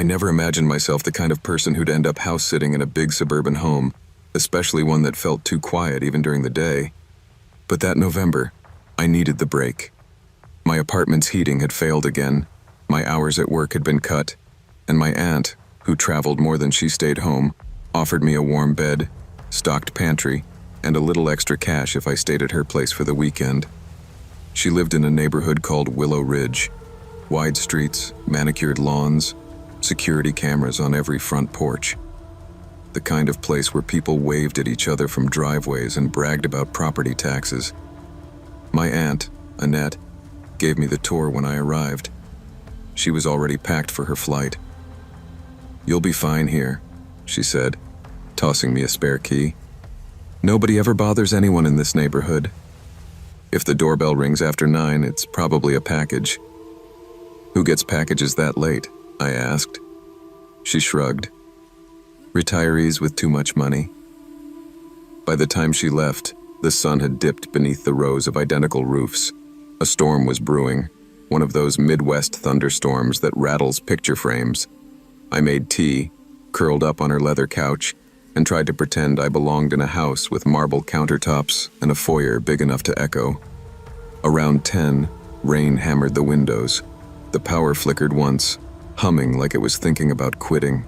never imagined myself the kind of person who'd end up house-sitting in a big suburban home, especially one that felt too quiet even during the day. But that November, I needed the break. My apartment's heating had failed again, my hours at work had been cut, and my aunt, who traveled more than she stayed home, offered me a warm bed, stocked pantry, and a little extra cash if I stayed at her place for the weekend. She lived in a neighborhood called Willow Ridge. Wide streets, manicured lawns, security cameras on every front porch. The kind of place where people waved at each other from driveways and bragged about property taxes. My aunt, Annette, gave me the tour when I arrived. She was already packed for her flight. "You'll be fine here," she said, tossing me a spare key. "Nobody ever bothers anyone in this neighborhood. If the doorbell rings after 9, it's probably a package." "Who gets packages that late?" I asked. She shrugged. "Retirees with too much money." By the time she left, the sun had dipped beneath the rows of identical roofs. A storm was brewing, one of those Midwest thunderstorms that rattles picture frames. I made tea, curled up on her leather couch, and tried to pretend I belonged in a house with marble countertops and a foyer big enough to echo. Around 10, rain hammered the windows. The power flickered once, humming like it was thinking about quitting.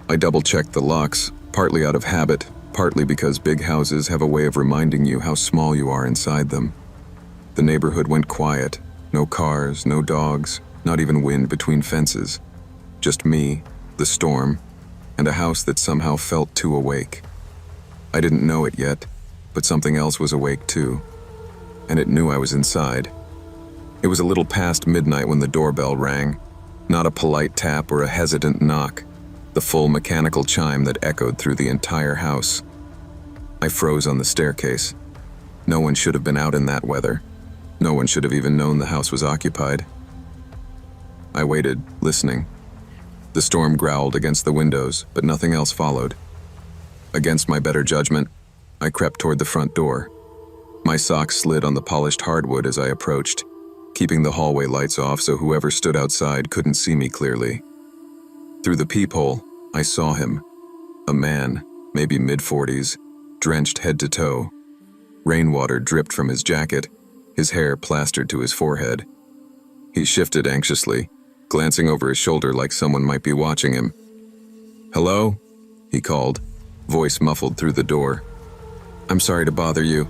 I double-checked the locks, partly out of habit, partly because big houses have a way of reminding you how small you are inside them. The neighborhood went quiet. No cars, no dogs, not even wind between fences. Just me, the storm, and a house that somehow felt too awake. I didn't know it yet, but something else was awake too, and it knew I was inside. It was a little past midnight when the doorbell rang, not a polite tap or a hesitant knock, the full mechanical chime that echoed through the entire house. I froze on the staircase. No one should have been out in that weather. No one should have even known the house was occupied. I waited, listening. The storm growled against the windows, but nothing else followed. Against my better judgment, I crept toward the front door. My socks slid on the polished hardwood as I approached, keeping the hallway lights off so whoever stood outside couldn't see me clearly. Through the peephole, I saw him. A man, maybe mid-40s, drenched head to toe. Rainwater dripped from his jacket, his hair plastered to his forehead. He shifted anxiously, glancing over his shoulder like someone might be watching him. "Hello?" he called, voice muffled through the door. "I'm sorry to bother you.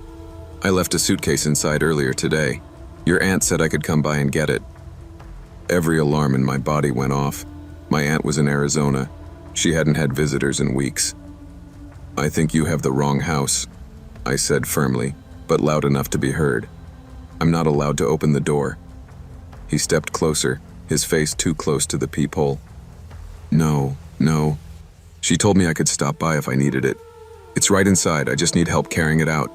I left a suitcase inside earlier today. Your aunt said I could come by and get it." Every alarm in my body went off. My aunt was in Arizona. She hadn't had visitors in weeks. "I think you have the wrong house," I said firmly, but loud enough to be heard. "I'm not allowed to open the door." He stepped closer, his face too close to the peephole. No. She told me I could stop by if I needed it. It's right inside, I just need help carrying it out."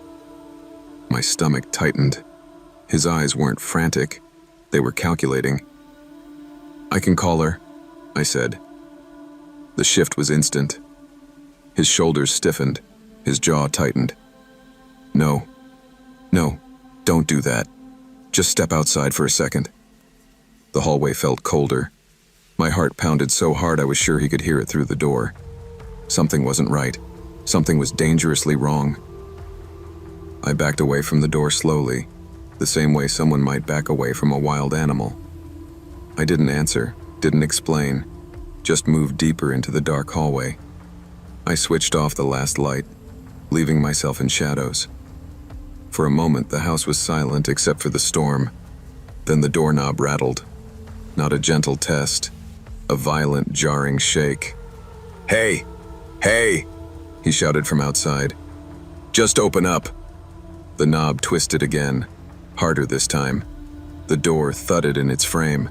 My stomach tightened. His eyes weren't frantic, they were calculating. "I can call her," I said. The shift was instant. His shoulders stiffened, his jaw tightened. No, don't do that. Just step outside for a second." The hallway felt colder. My heart pounded so hard I was sure he could hear it through the door. Something wasn't right. Something was dangerously wrong. I backed away from the door slowly, the same way someone might back away from a wild animal. I didn't answer, didn't explain, just moved deeper into the dark hallway. I switched off the last light, leaving myself in shadows. For a moment, the house was silent except for the storm. Then the doorknob rattled. Not a gentle test, a violent, jarring shake. Hey! He shouted from outside. "Just open up." The knob twisted again, harder this time. The door thudded in its frame.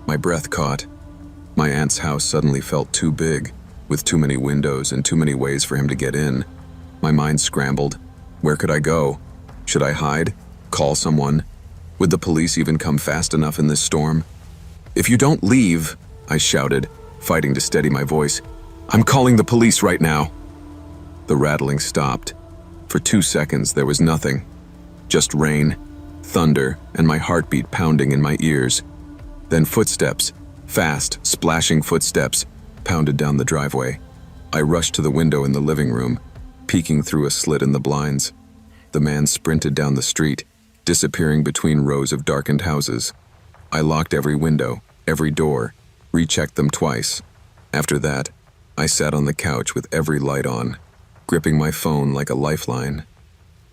My breath caught. My aunt's house suddenly felt too big, with too many windows and too many ways for him to get in. My mind scrambled. Where could I go? Should I hide? Call someone? Would the police even come fast enough in this storm? "If you don't leave," I shouted, fighting to steady my voice, "I'm calling the police right now." The rattling stopped. For 2 seconds there was nothing. Just rain, thunder, and my heartbeat pounding in my ears. Then footsteps, Fast, splashing footsteps pounded down the driveway. I rushed to the window in the living room, peeking through a slit in the blinds. The man sprinted down the street, disappearing between rows of darkened houses. I locked every window, every door, rechecked them twice. After that, I sat on the couch with every light on, gripping my phone like a lifeline.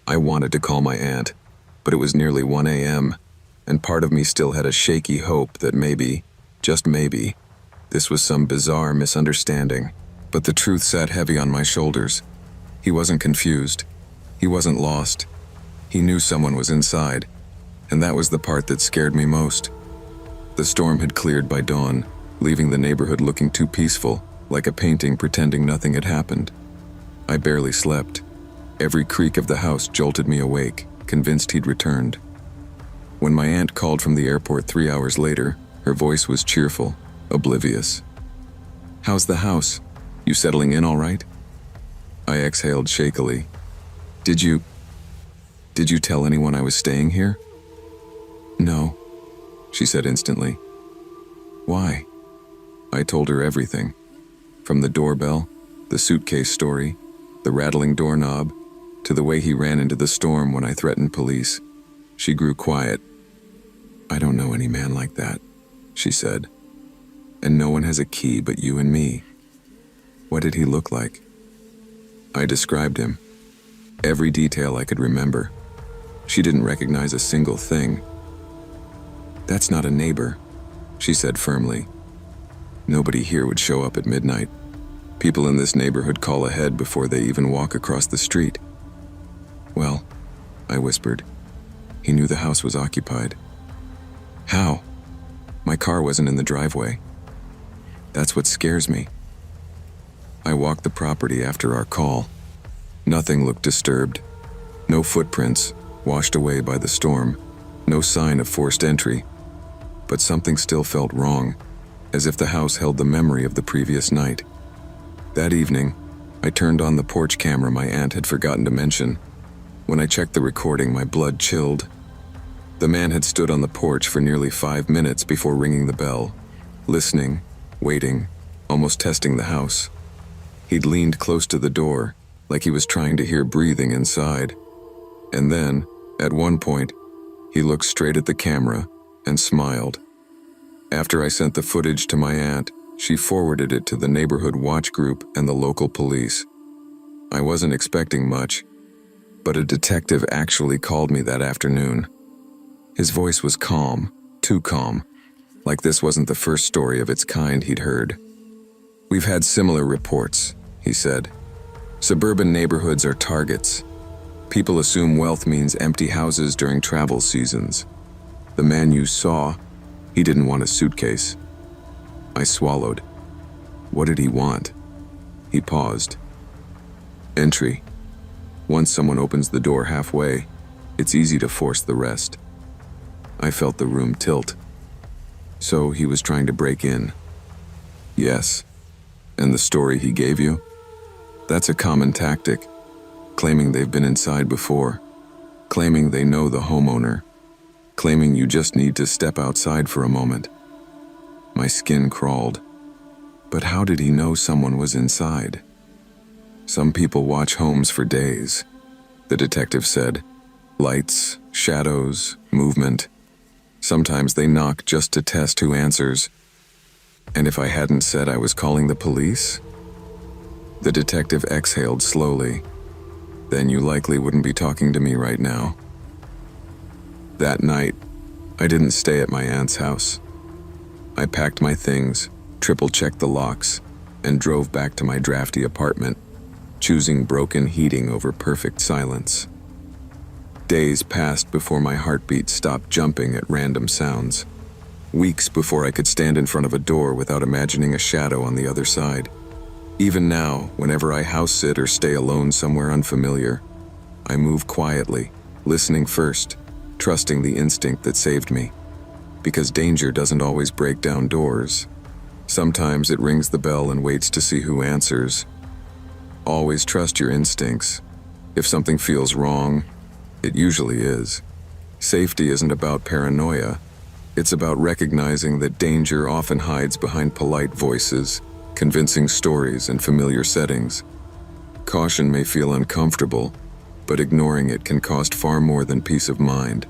I wanted to call my aunt, but it was nearly 1 a.m., and part of me still had a shaky hope that maybe, just maybe, this was some bizarre misunderstanding. But the truth sat heavy on my shoulders. He wasn't confused. He wasn't lost. He knew someone was inside, and that was the part that scared me most. The storm had cleared by dawn, leaving the neighborhood looking too peaceful, like a painting pretending nothing had happened. I barely slept. Every creak of the house jolted me awake, convinced he'd returned. When my aunt called from the airport 3 hours later, her voice was cheerful, oblivious. "How's the house? You settling in all right?" I exhaled shakily. Did you tell anyone I was staying here?" "No," she said instantly. "Why?" I told her everything. From the doorbell, the suitcase story, the rattling doorknob, to the way he ran into the storm when I threatened police. She grew quiet. "I don't know any man like that," she said. "And no one has a key but you and me." "What did he look like?" I described him. Every detail I could remember. She didn't recognize a single thing. "That's not a neighbor," she said firmly. "Nobody here would show up at midnight. People in this neighborhood call ahead before they even walk across the street." "Well," I whispered, "he knew the house was occupied." "How? My car wasn't in the driveway." "That's what scares me." I walked the property after our call. Nothing looked disturbed. No footprints, washed away by the storm. No sign of forced entry. But something still felt wrong, as if the house held the memory of the previous night. That evening, I turned on the porch camera my aunt had forgotten to mention. When I checked the recording, my blood chilled. The man had stood on the porch for nearly 5 minutes before ringing the bell, listening, waiting, almost testing the house. He'd leaned close to the door, like he was trying to hear breathing inside. And then, at one point, he looked straight at the camera and smiled. After I sent the footage to my aunt, she forwarded it to the neighborhood watch group and the local police. I wasn't expecting much, but a detective actually called me that afternoon. His voice was calm, too calm, like this wasn't the first story of its kind he'd heard. "We've had similar reports," he said. "Suburban neighborhoods are targets. People assume wealth means empty houses during travel seasons. The man you saw, he didn't want a suitcase." I swallowed. What did he want? He paused. "Entry. Once someone opens the door halfway, it's easy to force the rest." I felt the room tilt. "So he was trying to break in?" "Yes. And the story he gave you? That's a common tactic, claiming they've been inside before, claiming they know the homeowner, claiming you just need to step outside for a moment." My skin crawled. But how did he know someone was inside? "Some people watch homes for days," the detective said. "Lights, shadows, movement. Sometimes they knock just to test who answers." "And if I hadn't said I was calling the police?" The detective exhaled slowly. "Then you likely wouldn't be talking to me right now." That night, I didn't stay at my aunt's house. I packed my things, triple-checked the locks, and drove back to my drafty apartment, choosing broken heating over perfect silence. Days passed before my heartbeat stopped jumping at random sounds. Weeks before I could stand in front of a door without imagining a shadow on the other side. Even now, whenever I house-sit or stay alone somewhere unfamiliar, I move quietly, listening first, trusting the instinct that saved me. Because danger doesn't always break down doors. Sometimes it rings the bell and waits to see who answers. Always trust your instincts. If something feels wrong, it usually is. Safety isn't about paranoia. It's about recognizing that danger often hides behind polite voices, convincing stories, and familiar settings. Caution may feel uncomfortable, but ignoring it can cost far more than peace of mind.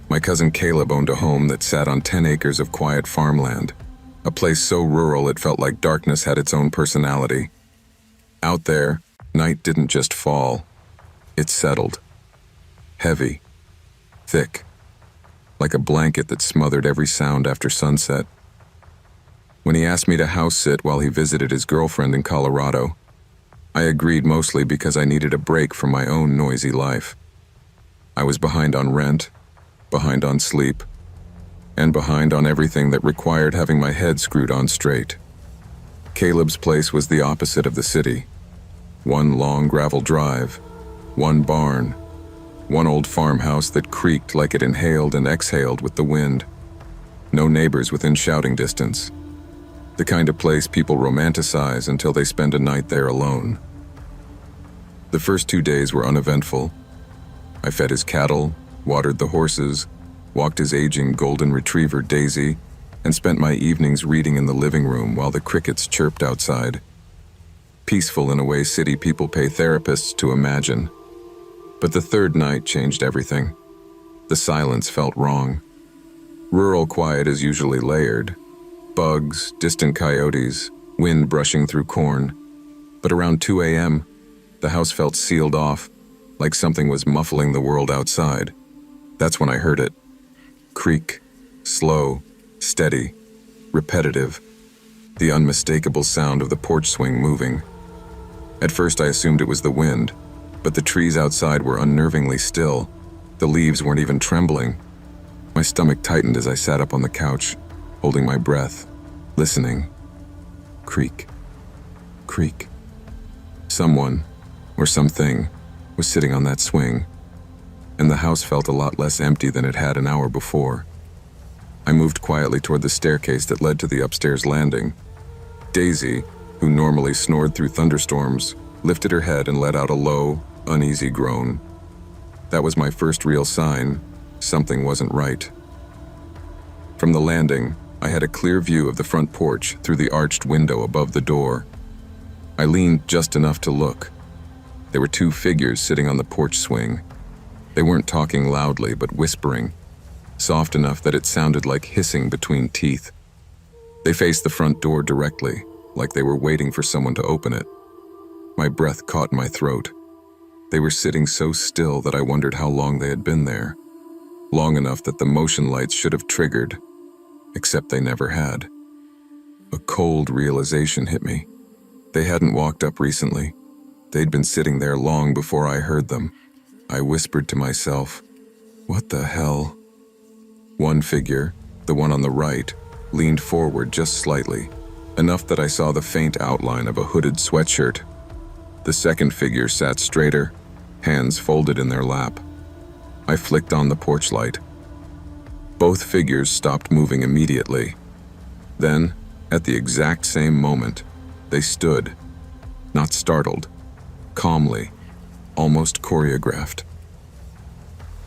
My cousin Caleb owned a home that sat on 10 acres of quiet farmland, a place so rural it felt like darkness had its own personality. Out there, night didn't just fall, it settled. Heavy, thick, like a blanket that smothered every sound after sunset. When he asked me to house sit while he visited his girlfriend in Colorado, I agreed mostly because I needed a break from my own noisy life. I was behind on rent, behind on sleep, and behind on everything that required having my head screwed on straight. Caleb's place was the opposite of the city. One long gravel drive, one barn, one old farmhouse that creaked like it inhaled and exhaled with the wind. No neighbors within shouting distance. The kind of place people romanticize until they spend a night there alone. The first 2 days were uneventful. I fed his cattle, watered the horses, walked his aging golden retriever Daisy, and spent my evenings reading in the living room while the crickets chirped outside. Peaceful in a way city people pay therapists to imagine. But the third night changed everything. The silence felt wrong. Rural quiet is usually layered. Bugs, distant coyotes, wind brushing through corn. But around 2 a.m., the house felt sealed off, like something was muffling the world outside. That's when I heard it. Creak, slow, steady, repetitive. The unmistakable sound of the porch swing moving. At first I assumed it was the wind, but the trees outside were unnervingly still. The leaves weren't even trembling. My stomach tightened as I sat up on the couch, holding my breath, listening. Creak, creak. Someone, or something, was sitting on that swing, and the house felt a lot less empty than it had an hour before. I moved quietly toward the staircase that led to the upstairs landing. Daisy, who normally snored through thunderstorms, lifted her head and let out a low, uneasy groan. That was my first real sign something wasn't right. From the landing, I had a clear view of the front porch through the arched window above the door. I leaned just enough to look. There were 2 figures sitting on the porch swing. They weren't talking loudly, but whispering, soft enough that it sounded like hissing between teeth. They faced the front door directly, like they were waiting for someone to open it. My breath caught in my throat. They were sitting so still that I wondered how long they had been there. Long enough that the motion lights should have triggered, except they never had. A cold realization hit me. They hadn't walked up recently. They'd been sitting there long before I heard them. I whispered to myself, "What the hell?" One figure, the one on the right, leaned forward just slightly, enough that I saw the faint outline of a hooded sweatshirt. The second figure sat straighter, hands folded in their lap. I flicked on the porch light. Both figures stopped moving immediately. Then, at the exact same moment, they stood, not startled, calmly, almost choreographed.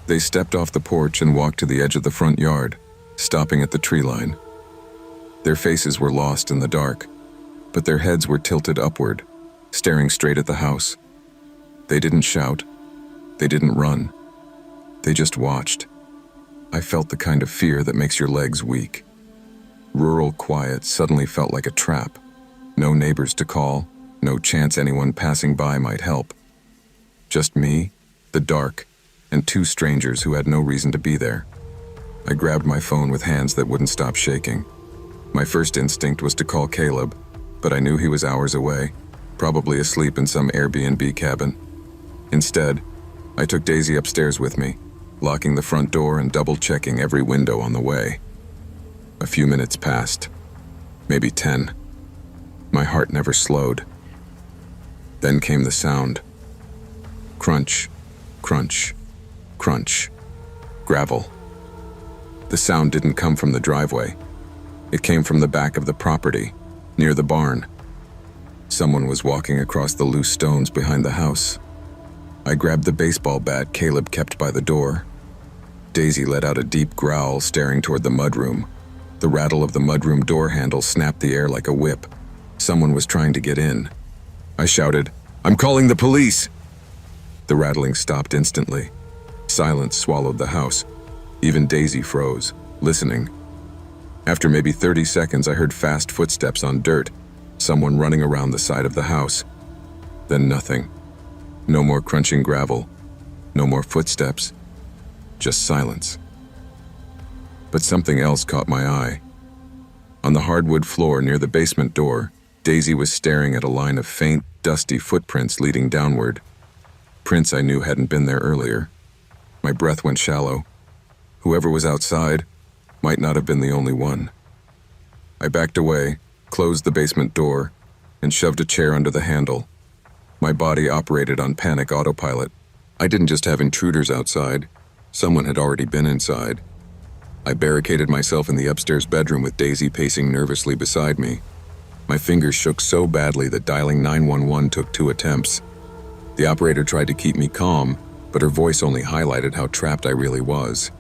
They stepped off the porch and walked to the edge of the front yard, stopping at the tree line. Their faces were lost in the dark, but their heads were tilted upward, staring straight at the house. They didn't shout. They didn't run. They just watched. I felt the kind of fear that makes your legs weak. Rural quiet suddenly felt like a trap. No neighbors to call, no chance anyone passing by might help. Just me, the dark, and 2 strangers who had no reason to be there. I grabbed my phone with hands that wouldn't stop shaking. My first instinct was to call Caleb, but I knew he was hours away, probably asleep in some Airbnb cabin. Instead, I took Daisy upstairs with me, locking the front door and double-checking every window on the way. A few minutes passed, maybe 10. My heart never slowed. Then came the sound. Crunch, crunch, crunch. Gravel. The sound didn't come from the driveway. It came from the back of the property, near the barn. Someone was walking across the loose stones behind the house. I grabbed the baseball bat Caleb kept by the door. Daisy let out a deep growl, staring toward the mudroom. The rattle of the mudroom door handle snapped the air like a whip. Someone was trying to get in. I shouted, "I'm calling the police!" The rattling stopped instantly. Silence swallowed the house. Even Daisy froze, listening. After maybe 30 seconds, I heard fast footsteps on dirt, someone running around the side of the house. Then nothing. No more crunching gravel. No more footsteps. Just silence. But something else caught my eye. On the hardwood floor near the basement door, Daisy was staring at a line of faint, dusty footprints leading downward. Prints I knew hadn't been there earlier. My breath went shallow. Whoever was outside might not have been the only one. I backed away, closed the basement door, and shoved a chair under the handle. My body operated on panic autopilot. I didn't just have intruders outside. Someone had already been inside. I barricaded myself in the upstairs bedroom with Daisy pacing nervously beside me. My fingers shook so badly that dialing 911 took 2 attempts. The operator tried to keep me calm, but her voice only highlighted how trapped I really was.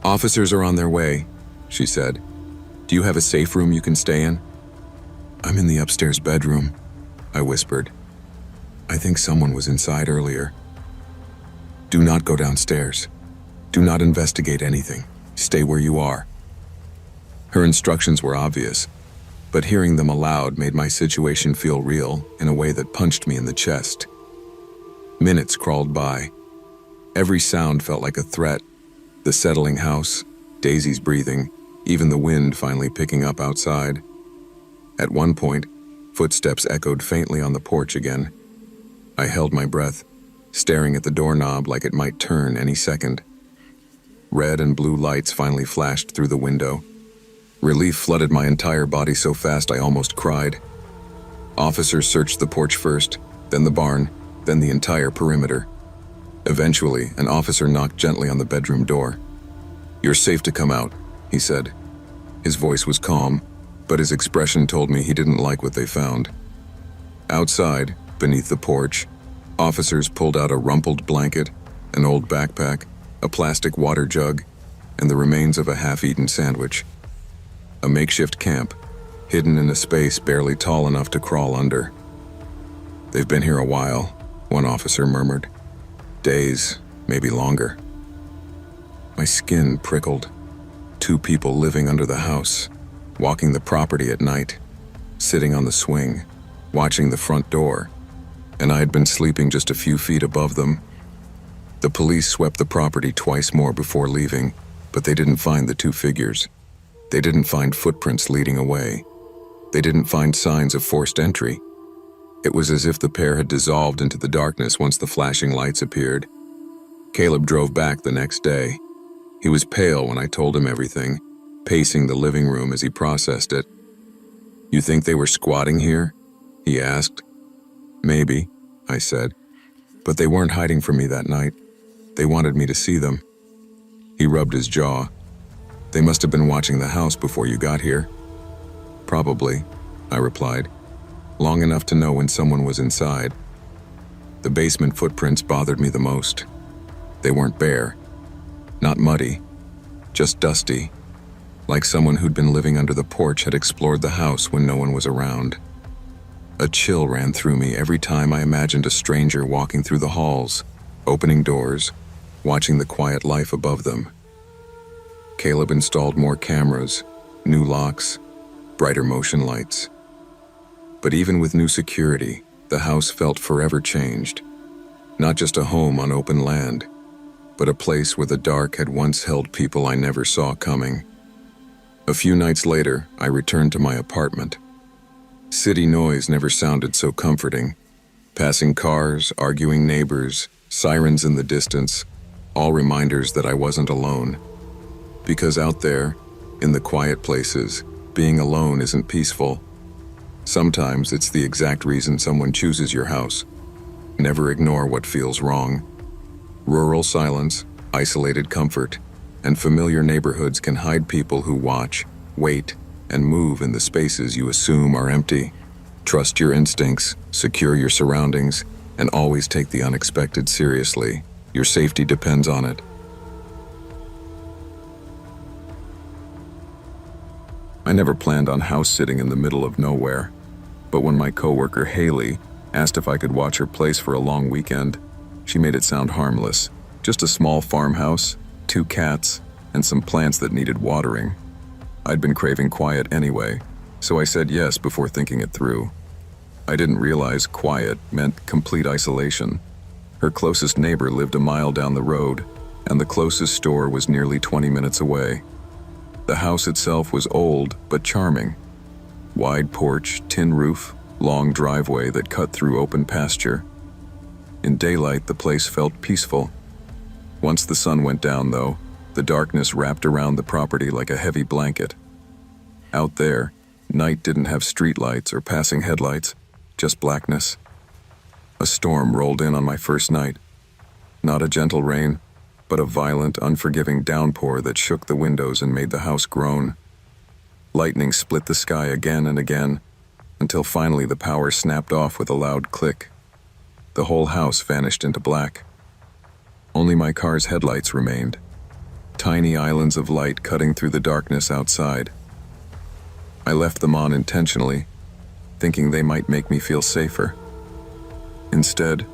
"Officers are on their way," she said. "Do you have a safe room you can stay in?" "I'm in the upstairs bedroom," I whispered. "I think someone was inside earlier." "Do not go downstairs. Do not investigate anything. Stay where you are." Her instructions were obvious, but hearing them aloud made my situation feel real in a way that punched me in the chest. Minutes crawled by. Every sound felt like a threat. The settling house, Daisy's breathing, even the wind finally picking up outside. At one point, footsteps echoed faintly on the porch again. I held my breath, staring at the doorknob like it might turn any second. Red and blue lights finally flashed through the window. Relief flooded my entire body so fast I almost cried. Officers searched the porch first, then the barn, then the entire perimeter. Eventually, an officer knocked gently on the bedroom door. "You're safe to come out," he said. His voice was calm, but his expression told me he didn't like what they found. Outside, beneath the porch, officers pulled out a rumpled blanket, an old backpack, a plastic water jug, and the remains of a half-eaten sandwich. A makeshift camp, hidden in a space barely tall enough to crawl under. "They've been here a while," one officer murmured. "Days, maybe longer." My skin prickled. 2 people living under the house, walking the property at night, sitting on the swing, watching the front door, and I had been sleeping just a few feet above them. The police swept the property twice more before leaving, but they didn't find the 2 figures. They didn't find footprints leading away. They didn't find signs of forced entry. It was as if the pair had dissolved into the darkness once the flashing lights appeared. Caleb drove back the next day. He was pale when I told him everything, pacing the living room as he processed it. "You think they were squatting here?" he asked. "Maybe," I said. "But they weren't hiding from me that night. They wanted me to see them." He rubbed his jaw. "They must have been watching the house before you got here." "Probably," I replied. "Long enough to know when someone was inside." The basement footprints bothered me the most. They weren't bare. Not muddy. Just dusty. Like someone who'd been living under the porch had explored the house when no one was around. A chill ran through me every time I imagined a stranger walking through the halls, opening doors, watching the quiet life above them. Caleb installed more cameras, new locks, brighter motion lights. But even with new security, the house felt forever changed. Not just a home on open land, but a place where the dark had once held people I never saw coming. A few nights later, I returned to my apartment. City noise never sounded so comforting. Passing cars, arguing neighbors, sirens in the distance, all reminders that I wasn't alone. Because out there, in the quiet places, being alone isn't peaceful. Sometimes it's the exact reason someone chooses your house. Never ignore what feels wrong. Rural silence, isolated comfort, and familiar neighborhoods can hide people who watch, wait, and move in the spaces you assume are empty. Trust your instincts, secure your surroundings, And always take the unexpected seriously. Your safety depends on it. I never planned on house sitting in the middle of nowhere, but when my coworker Haley asked if I could watch her place for a long weekend, she made it sound harmless. Just a small farmhouse, 2 cats, and some plants that needed watering. I'd been craving quiet anyway, so I said yes before thinking it through. I didn't realize quiet meant complete isolation. Her closest neighbor lived a mile down the road, and the closest store was nearly 20 minutes away. The house itself was old but charming. Wide porch, tin roof, long driveway that cut through open pasture. In daylight, the place felt peaceful. Once the sun went down, though, the darkness wrapped around the property like a heavy blanket. Out there, night didn't have streetlights or passing headlights, just blackness. A storm rolled in on my first night. Not a gentle rain, but a violent, unforgiving downpour that shook the windows and made the house groan. Lightning split the sky again and again, until finally the power snapped off with a loud click. The whole house vanished into black. Only my car's headlights remained, tiny islands of light cutting through the darkness outside. I left them on intentionally, thinking they might make me feel safer. Instead,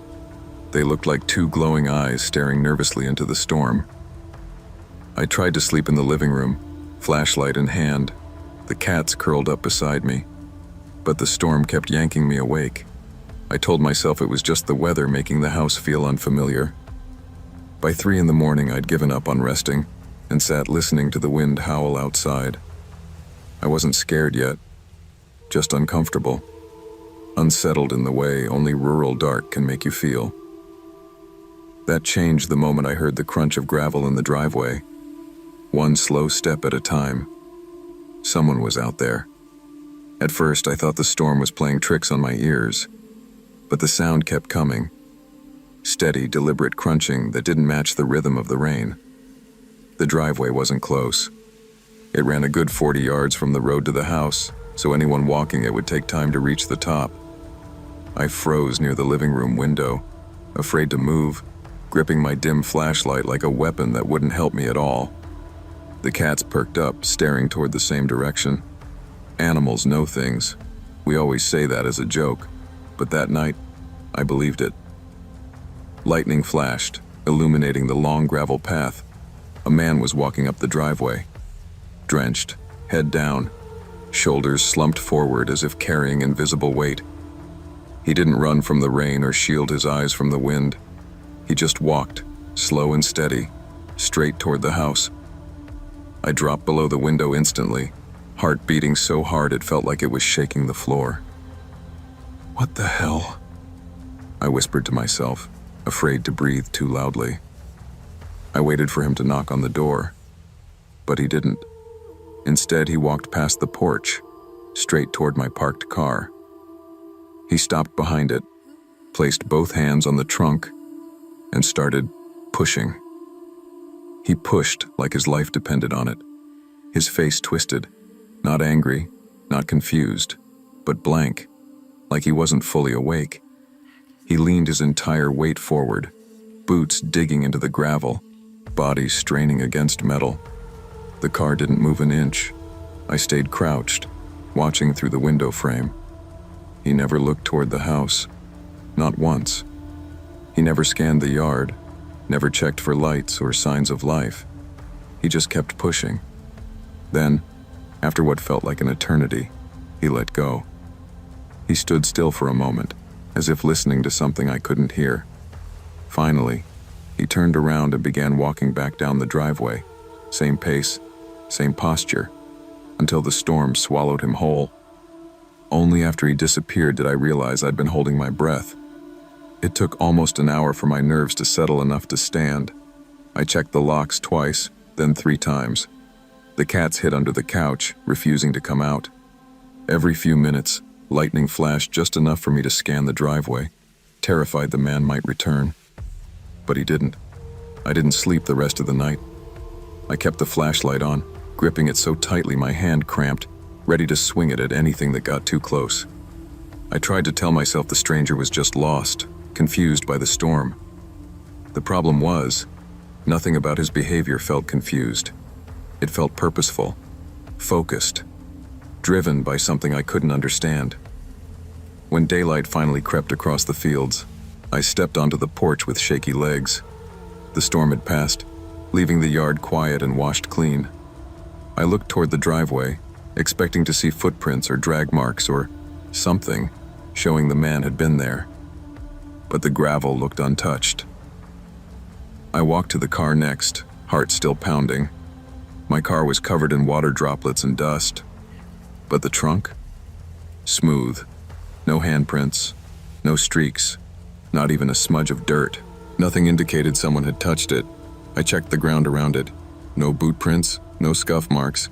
they looked like 2 glowing eyes staring nervously into the storm. I tried to sleep in the living room, flashlight in hand, the cats curled up beside me, but the storm kept yanking me awake. I told myself it was just the weather making the house feel unfamiliar. By 3 in the morning, I'd given up on resting and sat listening to the wind howl outside. I wasn't scared yet, just uncomfortable, unsettled in the way only rural dark can make you feel. That changed the moment I heard the crunch of gravel in the driveway. One slow step at a time. Someone was out there. At first, I thought the storm was playing tricks on my ears, but the sound kept coming. Steady, deliberate crunching that didn't match the rhythm of the rain. The driveway wasn't close. It ran a good 40 yards from the road to the house, so anyone walking it would take time to reach the top. I froze near the living room window, afraid to move, gripping my dim flashlight like a weapon that wouldn't help me at all. The cats perked up, staring toward the same direction. Animals know things. We always say that as a joke, but that night, I believed it. Lightning flashed, illuminating the long gravel path. A man was walking up the driveway. Drenched, head down, shoulders slumped forward as if carrying invisible weight. He didn't run from the rain or shield his eyes from the wind. He just walked, slow and steady, straight toward the house. I dropped below the window instantly, heart beating so hard it felt like it was shaking the floor. "What the hell?" I whispered to myself, afraid to breathe too loudly. I waited for him to knock on the door, but he didn't. Instead, he walked past the porch, straight toward my parked car. He stopped behind it, placed both hands on the trunk, and started pushing. He pushed like his life depended on it. His face twisted, not angry, not confused, but blank, like he wasn't fully awake. He leaned his entire weight forward, boots digging into the gravel, body straining against metal. The car didn't move an inch. I stayed crouched, watching through the window frame. He never looked toward the house, not once. He never scanned the yard, never checked for lights or signs of life. He just kept pushing. Then, after what felt like an eternity, he let go. He stood still for a moment, as if listening to something I couldn't hear. Finally, he turned around and began walking back down the driveway, same pace, same posture, until the storm swallowed him whole. Only after he disappeared did I realize I'd been holding my breath. It took almost an hour for my nerves to settle enough to stand. I checked the locks twice, then 3 times. The cats hid under the couch, refusing to come out. Every few minutes, lightning flashed just enough for me to scan the driveway, terrified the man might return. But he didn't. I didn't sleep the rest of the night. I kept the flashlight on, gripping it so tightly my hand cramped, ready to swing it at anything that got too close. I tried to tell myself the stranger was just lost, confused by the storm. The problem was, nothing about his behavior felt confused. It felt purposeful, focused, driven by something I couldn't understand. When daylight finally crept across the fields, I stepped onto the porch with shaky legs. The storm had passed, leaving the yard quiet and washed clean. I looked toward the driveway, expecting to see footprints or drag marks or something showing the man had been there. But the gravel looked untouched. I walked to the car next, heart still pounding. My car was covered in water droplets and dust. But the trunk? Smooth. No handprints, no streaks, not even a smudge of dirt. Nothing indicated someone had touched it. I checked the ground around it. No boot prints, no scuff marks,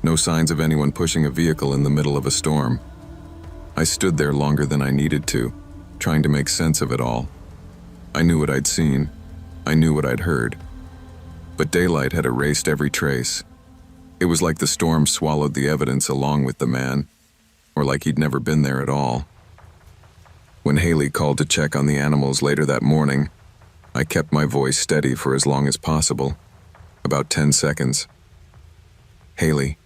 no signs of anyone pushing a vehicle in the middle of a storm. I stood there longer than I needed to, trying to make sense of it all. I knew what I'd seen. I knew what I'd heard. But daylight had erased every trace. It was like the storm swallowed the evidence along with the man, or like he'd never been there at all. When Haley called to check on the animals later that morning, I kept my voice steady for as long as possible, about 10 seconds. "Haley,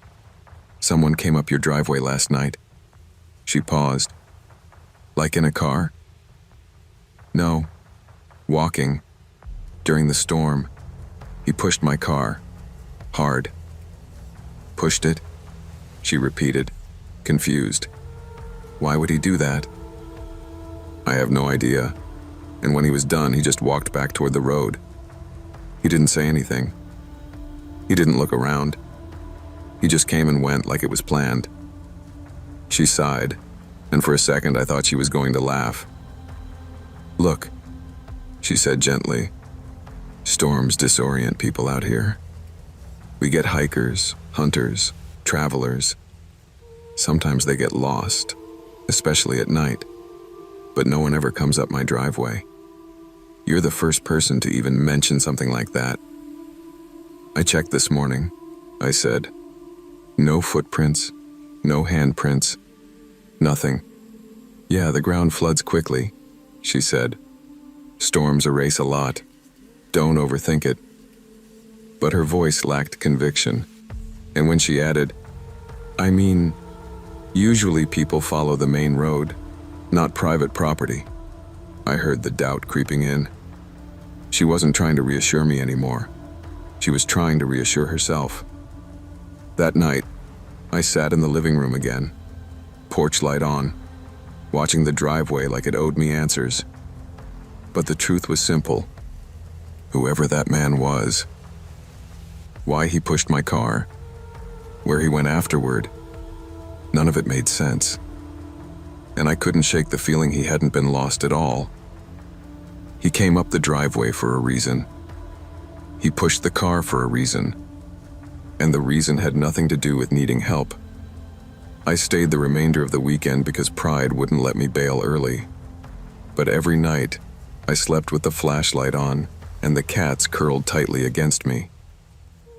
someone came up your driveway last night." She paused. "Like in a car?" "No, walking. During the storm, he pushed my car. Hard." "Pushed it?" she repeated, confused. "Why would he do that?" "I have no idea. And when he was done, he just walked back toward the road. He didn't say anything. He didn't look around. He just came and went like it was planned." She sighed, and for a second I thought she was going to laugh. "Look," she said gently, "storms disorient people out here. We get hikers, hunters, travelers. Sometimes they get lost, especially at night. But no one ever comes up my driveway. You're the first person to even mention something like that." "I checked this morning," I said. "No footprints, no handprints, nothing." "Yeah, the ground floods quickly," she said. "Storms erase a lot. Don't overthink it." But her voice lacked conviction. And when she added, "I mean, usually people follow the main road, not private property," I heard the doubt creeping in. She wasn't trying to reassure me anymore. She was trying to reassure herself. That night, I sat in the living room again, porch light on, watching the driveway like it owed me answers. But the truth was simple. Whoever that man was, why he pushed my car, where he went afterward, none of it made sense. And I couldn't shake the feeling he hadn't been lost at all. He came up the driveway for a reason. He pushed the car for a reason. And the reason had nothing to do with needing help. I stayed the remainder of the weekend because pride wouldn't let me bail early. But every night, I slept with the flashlight on, and the cats curled tightly against me.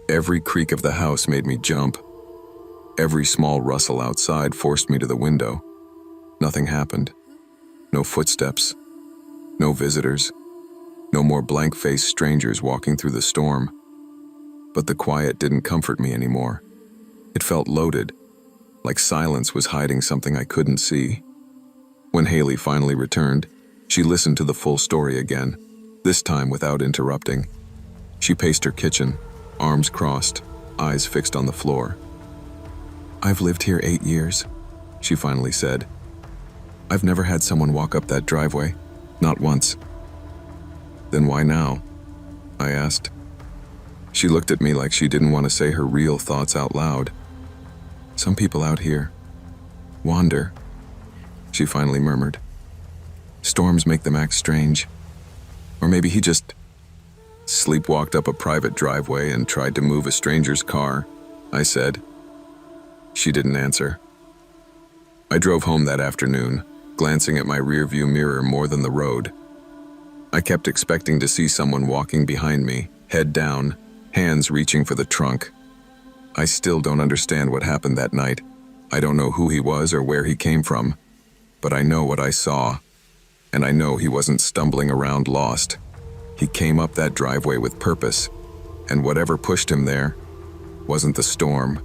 Every creak of the house made me jump. Every small rustle outside forced me to the window. Nothing happened. No footsteps. No visitors. No more blank-faced strangers walking through the storm. But the quiet didn't comfort me anymore. It felt loaded, like silence was hiding something I couldn't see. When Haley finally returned, she listened to the full story again, this time without interrupting. She paced her kitchen, arms crossed, eyes fixed on the floor. "I've lived here 8 years," she finally said. "I've never had someone walk up that driveway, not once." "Then why now?" I asked. She looked at me like she didn't want to say her real thoughts out loud. "Some people out here wander," she finally murmured. "Storms make them act strange. Or maybe he just sleepwalked up a private driveway and tried to move a stranger's car," I said. She didn't answer. I drove home that afternoon, glancing at my rearview mirror more than the road. I kept expecting to see someone walking behind me, head down, hands reaching for the trunk. I still don't understand what happened that night. I don't know who he was or where he came from, but I know what I saw. And I know he wasn't stumbling around lost. He came up that driveway with purpose, and whatever pushed him there wasn't the storm.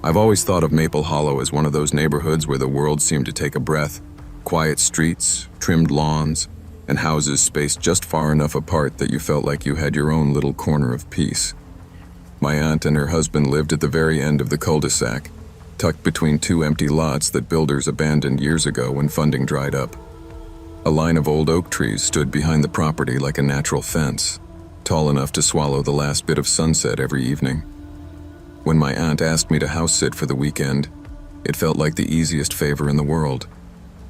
I've always thought of Maple Hollow as one of those neighborhoods where the world seemed to take a breath. Quiet streets, trimmed lawns, and houses spaced just far enough apart that you felt like you had your own little corner of peace. My aunt and her husband lived at the very end of the cul-de-sac, tucked between two empty lots that builders abandoned years ago when funding dried up. A line of old oak trees stood behind the property like a natural fence, tall enough to swallow the last bit of sunset every evening. When my aunt asked me to house sit for the weekend, it felt like the easiest favor in the world.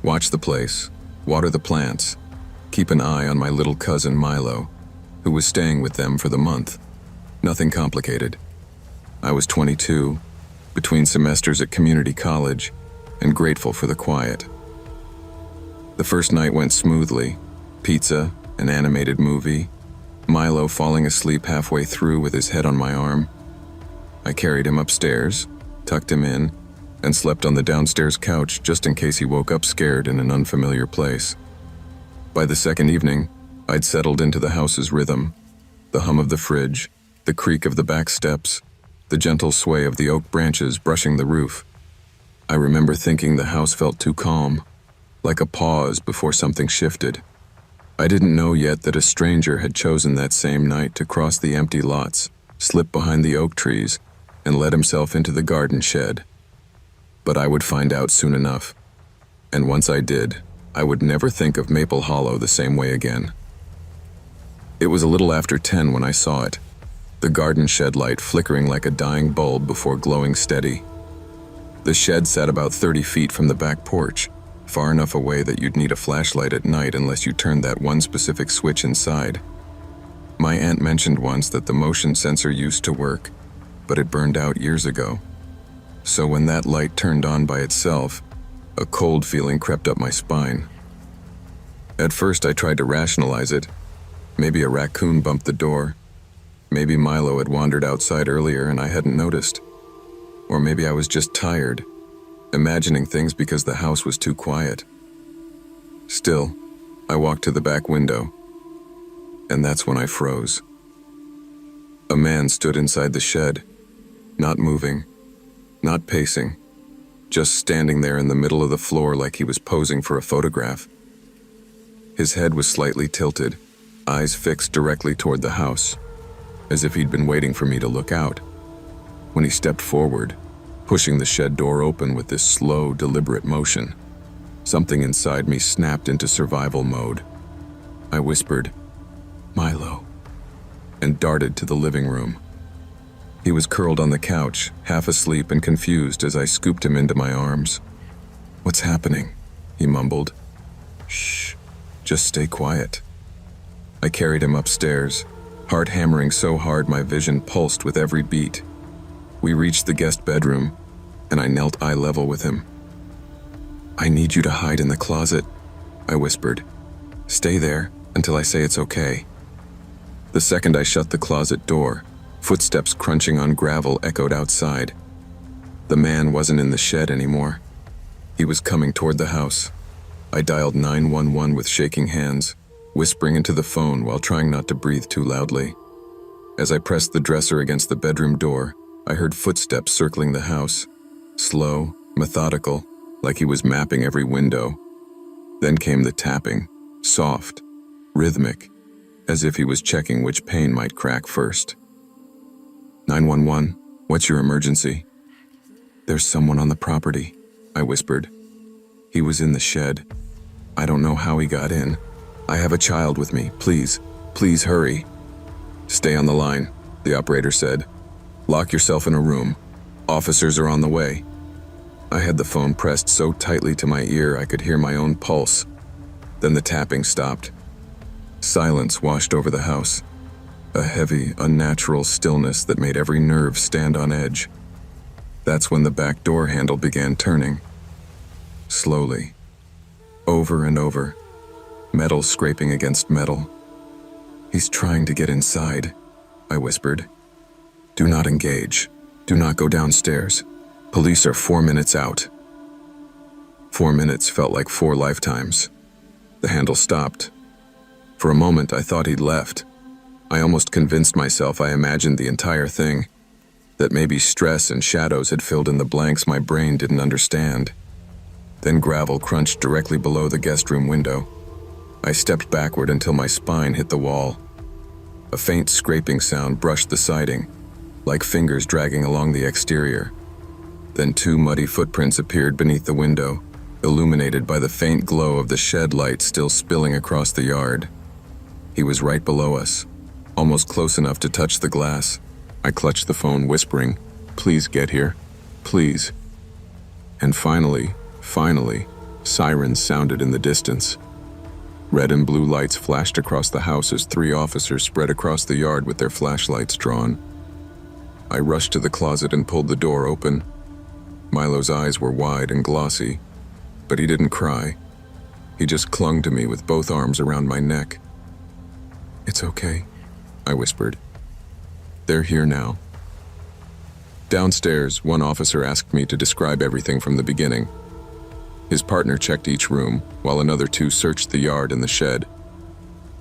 Watch the place, water the plants, keep an eye on my little cousin Milo, who was staying with them for the month. Nothing complicated. I was 22, between semesters at community college, and grateful for the quiet. The first night went smoothly. Pizza, an animated movie, Milo falling asleep halfway through with his head on my arm. I carried him upstairs, tucked him in, and slept on the downstairs couch just in case he woke up scared in an unfamiliar place. By the second evening, I'd settled into the house's rhythm. The hum of the fridge, the creak of the back steps, the gentle sway of the oak branches brushing the roof. I remember thinking the house felt too calm, like a pause before something shifted. I didn't know yet that a stranger had chosen that same night to cross the empty lots, slip behind the oak trees, and let himself into the garden shed. But I would find out soon enough. And once I did, I would never think of Maple Hollow the same way again. It was a little after 10 when I saw it, the garden shed light flickering like a dying bulb before glowing steady. The shed sat about 30 feet from the back porch, far enough away that you'd need a flashlight at night unless you turned that one specific switch inside. My aunt mentioned once that the motion sensor used to work, but it burned out years ago. So when that light turned on by itself, a cold feeling crept up my spine. At first I tried to rationalize it. Maybe a raccoon bumped the door. Maybe Milo had wandered outside earlier and I hadn't noticed. Or maybe I was just tired, imagining things because the house was too quiet. Still, I walked to the back window, and that's when I froze. A man stood inside the shed, not moving, not pacing, just standing there in the middle of the floor like he was posing for a photograph. His head was slightly tilted, eyes fixed directly toward the house, as if he'd been waiting for me to look out. When he stepped forward, pushing the shed door open with this slow, deliberate motion, something inside me snapped into survival mode. I whispered, "Milo," and darted to the living room. He was curled on the couch, half asleep and confused as I scooped him into my arms. "What's happening?" he mumbled. "Shh, just stay quiet." I carried him upstairs, heart hammering so hard my vision pulsed with every beat. We reached the guest bedroom, and I knelt eye level with him. "I need you to hide in the closet," I whispered. "Stay there until I say it's okay." The second I shut the closet door, footsteps crunching on gravel echoed outside. The man wasn't in the shed anymore. He was coming toward the house. I dialed 911 with shaking hands, whispering into the phone while trying not to breathe too loudly. As I pressed the dresser against the bedroom door, I heard footsteps circling the house, slow, methodical, like he was mapping every window. Then came the tapping, soft, rhythmic, as if he was checking which pane might crack first. 911, what's your emergency?" "There's someone on the property," I whispered. "He was in the shed. I don't know how he got in. I have a child with me. Please hurry." "Stay on the line," the operator said. "Lock yourself in a room. Officers are on the way." I had the phone pressed so tightly to my ear I could hear my own pulse. Then the tapping stopped. Silence washed over the house, a heavy, unnatural stillness that made every nerve stand on edge. That's when the back door handle began turning. Slowly. Over and over. Metal scraping against metal. "He's trying to get inside," I whispered. "Do not engage. Do not go downstairs. Police are 4 minutes out." 4 minutes felt like 4 lifetimes. The handle stopped. For a moment, I thought he'd left. I almost convinced myself I imagined the entire thing, that maybe stress and shadows had filled in the blanks my brain didn't understand. Then gravel crunched directly below the guest room window. I stepped backward until my spine hit the wall. A faint scraping sound brushed the siding, like fingers dragging along the exterior. Then 2 muddy footprints appeared beneath the window, illuminated by the faint glow of the shed light still spilling across the yard. He was right below us, almost close enough to touch the glass. I clutched the phone, whispering, "Please get here, please." And finally, sirens sounded in the distance. Red and blue lights flashed across the house as 3 officers spread across the yard with their flashlights drawn. I rushed to the closet and pulled the door open. Milo's eyes were wide and glossy, but he didn't cry. He just clung to me with both arms around my neck. "It's okay," I whispered. "They're here now." Downstairs, one officer asked me to describe everything from the beginning. His partner checked each room, while another 2 searched the yard and the shed.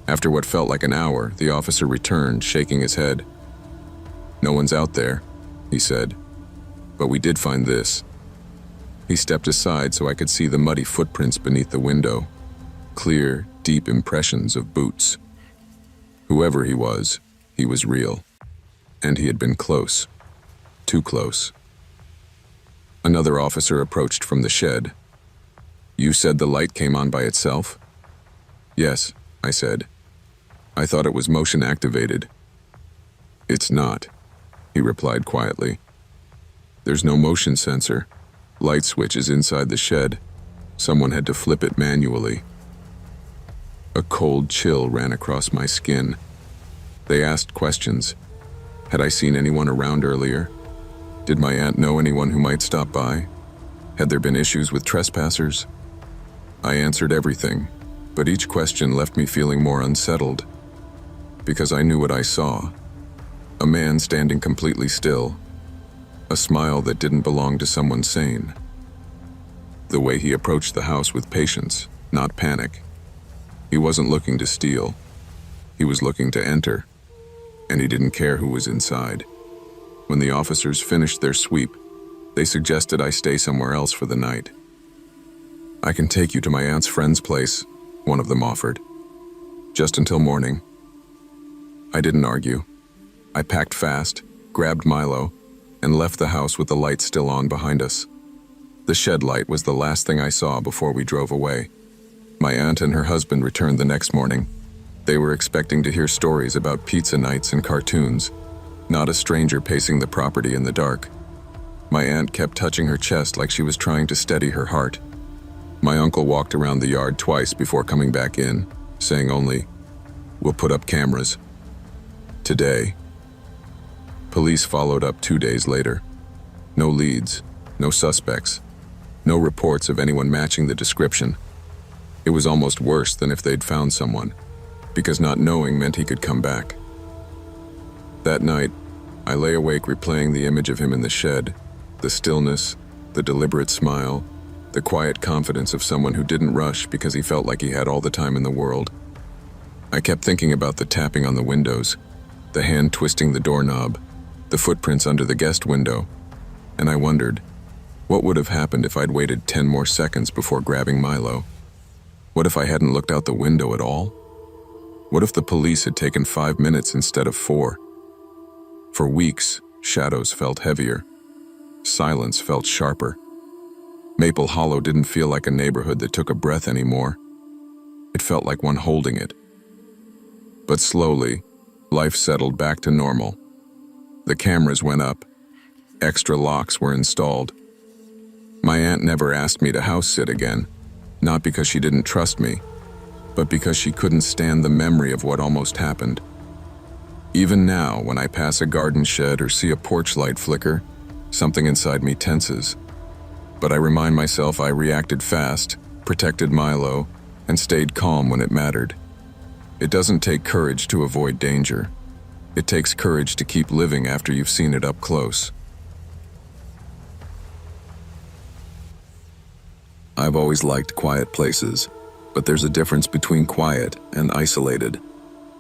After what felt like an hour, the officer returned, shaking his head. "No one's out there," he said. "But we did find this." He stepped aside so I could see the muddy footprints beneath the window. Clear, deep impressions of boots. Whoever he was real. And he had been close. Too close. Another officer approached from the shed. "You said the light came on by itself?" "Yes," I said. "I thought it was motion activated." "It's not," he replied quietly. "There's no motion sensor. Light switch is inside the shed. Someone had to flip it manually." A cold chill ran across my skin. They asked questions. Had I seen anyone around earlier? Did my aunt know anyone who might stop by? Had there been issues with trespassers? I answered everything, but each question left me feeling more unsettled. Because I knew what I saw. A man standing completely still. A smile that didn't belong to someone sane. The way he approached the house with patience, not panic. He wasn't looking to steal. He was looking to enter. And he didn't care who was inside. When the officers finished their sweep, they suggested I stay somewhere else for the night. "I can take you to my aunt's friend's place," one of them offered. "Just until morning." I didn't argue. I packed fast, grabbed Milo, and left the house with the lights still on behind us. The shed light was the last thing I saw before we drove away. My aunt and her husband returned the next morning. They were expecting to hear stories about pizza nights and cartoons, not a stranger pacing the property in the dark. My aunt kept touching her chest like she was trying to steady her heart. My uncle walked around the yard twice before coming back in, saying only, "We'll put up cameras." Today. Police followed up 2 days later. No leads, no suspects, no reports of anyone matching the description. It was almost worse than if they'd found someone, because not knowing meant he could come back. That night, I lay awake replaying the image of him in the shed, the stillness, the deliberate smile, the quiet confidence of someone who didn't rush because he felt like he had all the time in the world. I kept thinking about the tapping on the windows, the hand twisting the doorknob, the footprints under the guest window, and I wondered, what would have happened if I'd waited 10 more seconds before grabbing Milo? What if I hadn't looked out the window at all? What if the police had taken 5 minutes instead of 4? For weeks, shadows felt heavier. Silence felt sharper. Maple Hollow didn't feel like a neighborhood that took a breath anymore. It felt like one holding it. But slowly, life settled back to normal. The cameras went up. Extra locks were installed. My aunt never asked me to house sit again, not because she didn't trust me, but because she couldn't stand the memory of what almost happened. Even now, when I pass a garden shed or see a porch light flicker, something inside me tenses. But I remind myself I reacted fast, protected Milo, and stayed calm when it mattered. It doesn't take courage to avoid danger. It takes courage to keep living after you've seen it up close. I've always liked quiet places, but there's a difference between quiet and isolated.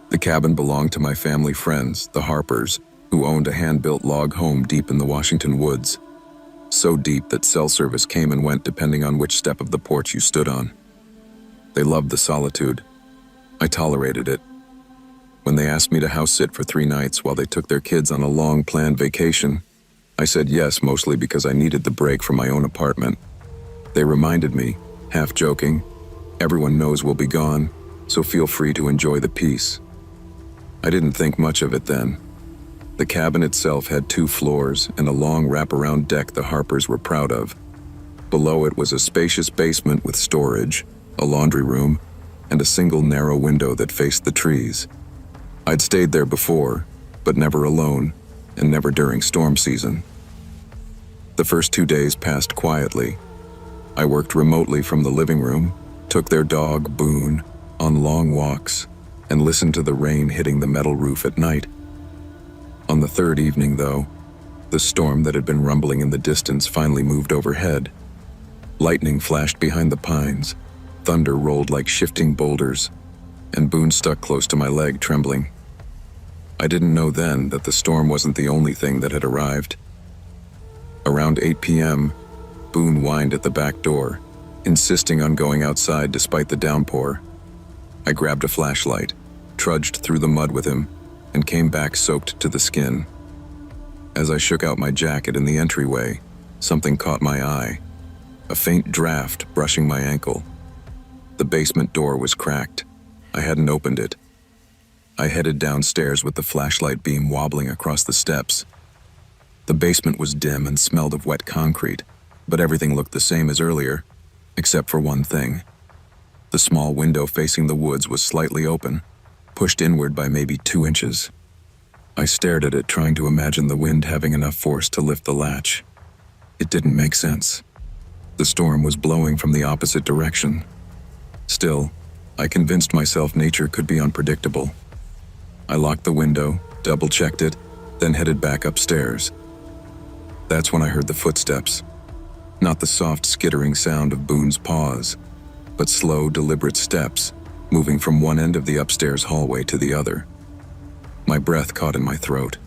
The cabin belonged to my family friends, the Harpers, who owned a hand-built log home deep in the Washington woods. So deep that cell service came and went depending on which step of the porch you stood on. They loved the solitude. I tolerated it. When they asked me to house sit for 3 nights while they took their kids on a long planned vacation, I said yes, mostly because I needed the break from my own apartment. They reminded me, half joking, everyone knows we'll be gone, so feel free to enjoy the peace. I didn't think much of it then. The cabin itself had 2 floors and a long wraparound deck the Harpers were proud of. Below it was a spacious basement with storage, a laundry room, and a single narrow window that faced the trees. I'd stayed there before, but never alone, and never during storm season. The first 2 days passed quietly. I worked remotely from the living room, took their dog, Boone, on long walks, and listened to the rain hitting the metal roof at night. On the 3rd evening, though, the storm that had been rumbling in the distance finally moved overhead. Lightning flashed behind the pines, thunder rolled like shifting boulders, and Boone stuck close to my leg, trembling. I didn't know then that the storm wasn't the only thing that had arrived. Around 8 p.m., Boone whined at the back door, insisting on going outside despite the downpour. I grabbed a flashlight, trudged through the mud with him, and came back soaked to the skin. As I shook out my jacket in the entryway, something caught my eye, a faint draft brushing my ankle. The basement door was cracked. I hadn't opened it. I headed downstairs with the flashlight beam wobbling across the steps. The basement was dim and smelled of wet concrete, but everything looked the same as earlier, except for one thing. The small window facing the woods was slightly open, pushed inward by maybe 2 inches. I stared at it, trying to imagine the wind having enough force to lift the latch. It didn't make sense. The storm was blowing from the opposite direction. Still, I convinced myself nature could be unpredictable. I locked the window, double-checked it, then headed back upstairs. That's when I heard the footsteps. Not the soft skittering sound of Boone's paws, but slow, deliberate steps, moving from one end of the upstairs hallway to the other. My breath caught in my throat.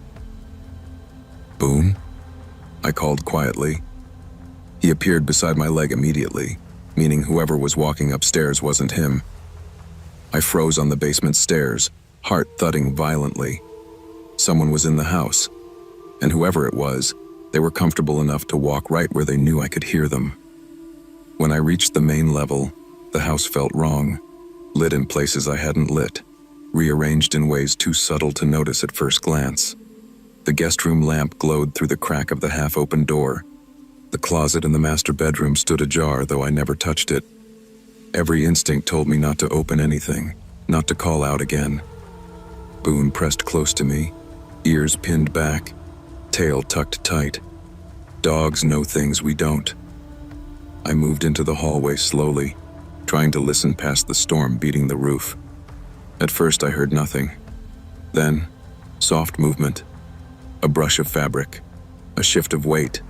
"Boone?" I called quietly. He appeared beside my leg immediately, meaning whoever was walking upstairs wasn't him. I froze on the basement stairs, heart thudding violently. Someone was in the house, and whoever it was, they were comfortable enough to walk right where they knew I could hear them. When I reached the main level, the house felt wrong, lit in places I hadn't lit, rearranged in ways too subtle to notice at first glance. The guest room lamp glowed through the crack of the half-open door. The closet in the master bedroom stood ajar, though I never touched it. Every instinct told me not to open anything, not to call out again. Boone pressed close to me, ears pinned back, tail tucked tight. Dogs know things we don't. I moved into the hallway slowly, trying to listen past the storm beating the roof. At first I heard nothing. Then, soft movement, a brush of fabric, a shift of weight.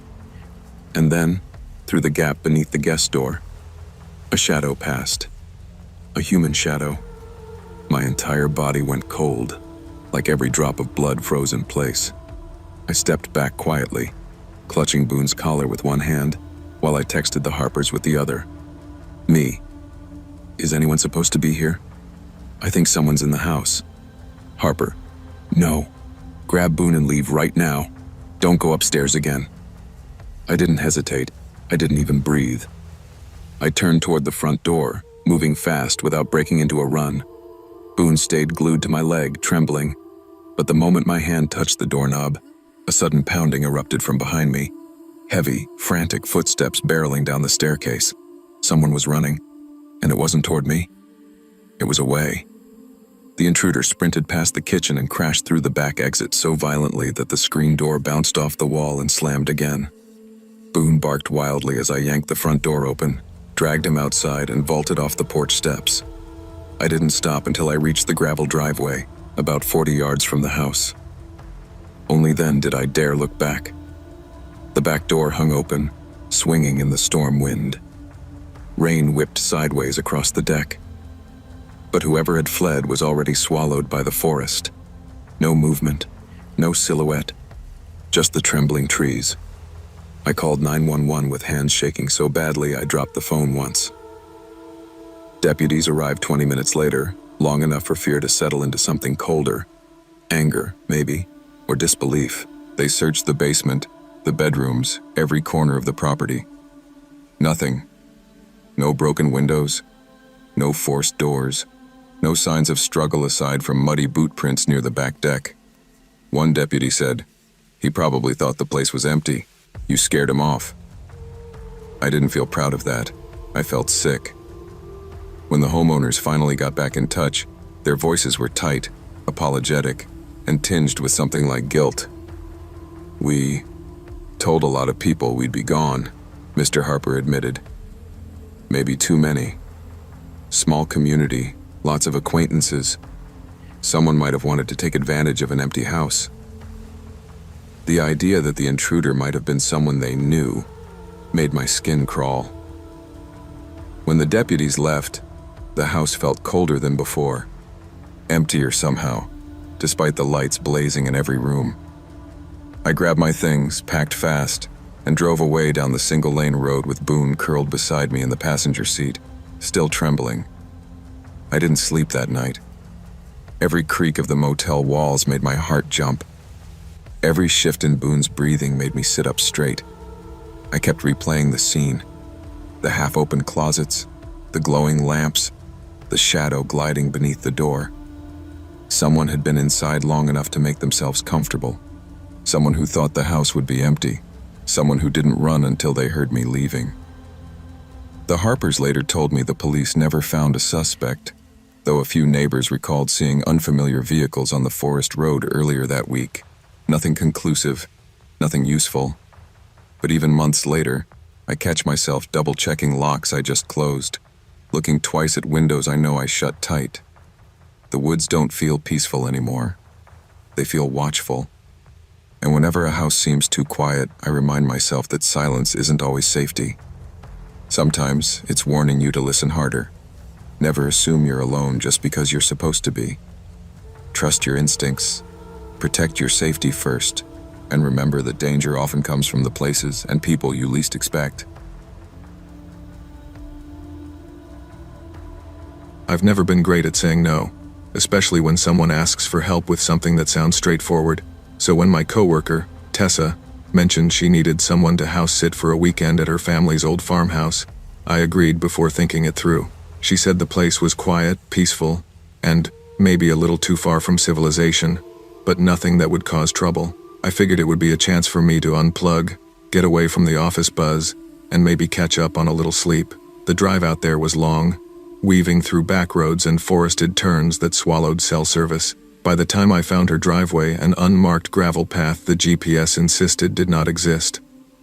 And then, through the gap beneath the guest door, a shadow passed. A human shadow. My entire body went cold, like every drop of blood froze in place. I stepped back quietly, clutching Boone's collar with one hand, while I texted the Harpers with the other. "Me. Is anyone supposed to be here? I think someone's in the house." Harper. "No. Grab Boone and leave right now. Don't go upstairs again." I didn't hesitate. I didn't even breathe. I turned toward the front door, moving fast without breaking into a run. Boone stayed glued to my leg, trembling. But the moment my hand touched the doorknob, a sudden pounding erupted from behind me. Heavy, frantic footsteps barreling down the staircase. Someone was running, and it wasn't toward me. It was away. The intruder sprinted past the kitchen and crashed through the back exit so violently that the screen door bounced off the wall and slammed again. Boone barked wildly as I yanked the front door open, dragged him outside, and vaulted off the porch steps. I didn't stop until I reached the gravel driveway, about 40 yards from the house. Only then did I dare look back. The back door hung open, swinging in the storm wind. Rain whipped sideways across the deck. But whoever had fled was already swallowed by the forest. No movement, no silhouette, just the trembling trees. I called 911 with hands shaking so badly I dropped the phone once. Deputies arrived 20 minutes later, long enough for fear to settle into something colder. Anger, maybe, or disbelief. They searched the basement, the bedrooms, every corner of the property. Nothing. No broken windows, no forced doors, no signs of struggle aside from muddy boot prints near the back deck. One deputy said, "He probably thought the place was empty. You scared him off." I didn't feel proud of that. I felt sick. When the homeowners finally got back in touch, their voices were tight, apologetic, and tinged with something like guilt. "We told a lot of people we'd be gone," Mr. Harper admitted. "Maybe too many. Small community, lots of acquaintances. Someone might have wanted to take advantage of an empty house." The idea that the intruder might have been someone they knew made my skin crawl. When the deputies left, the house felt colder than before, emptier somehow, despite the lights blazing in every room. I grabbed my things, packed fast, and drove away down the single-lane road with Boone curled beside me in the passenger seat, still trembling. I didn't sleep that night. Every creak of the motel walls made my heart jump. Every shift in Boone's breathing made me sit up straight. I kept replaying the scene. The half-open closets, the glowing lamps, the shadow gliding beneath the door. Someone had been inside long enough to make themselves comfortable. Someone who thought the house would be empty. Someone who didn't run until they heard me leaving. The Harpers later told me the police never found a suspect, though a few neighbors recalled seeing unfamiliar vehicles on the forest road earlier that week. Nothing conclusive, nothing useful. But even months later, I catch myself double-checking locks I just closed, looking twice at windows I know I shut tight. The woods don't feel peaceful anymore. They feel watchful. And whenever a house seems too quiet, I remind myself that silence isn't always safety. Sometimes it's warning you to listen harder. Never assume you're alone just because you're supposed to be. Trust your instincts. Protect your safety first, and remember that danger often comes from the places and people you least expect. I've never been great at saying no, especially when someone asks for help with something that sounds straightforward. So when my coworker, Tessa, mentioned she needed someone to house sit for a weekend at her family's old farmhouse, I agreed before thinking it through. She said the place was quiet, peaceful, and maybe a little too far from civilization, but nothing that would cause trouble. I figured it would be a chance for me to unplug, get away from the office buzz, and maybe catch up on a little sleep. The drive out there was long, weaving through back roads and forested turns that swallowed cell service. By the time I found her driveway, an unmarked gravel path the GPS insisted did not exist.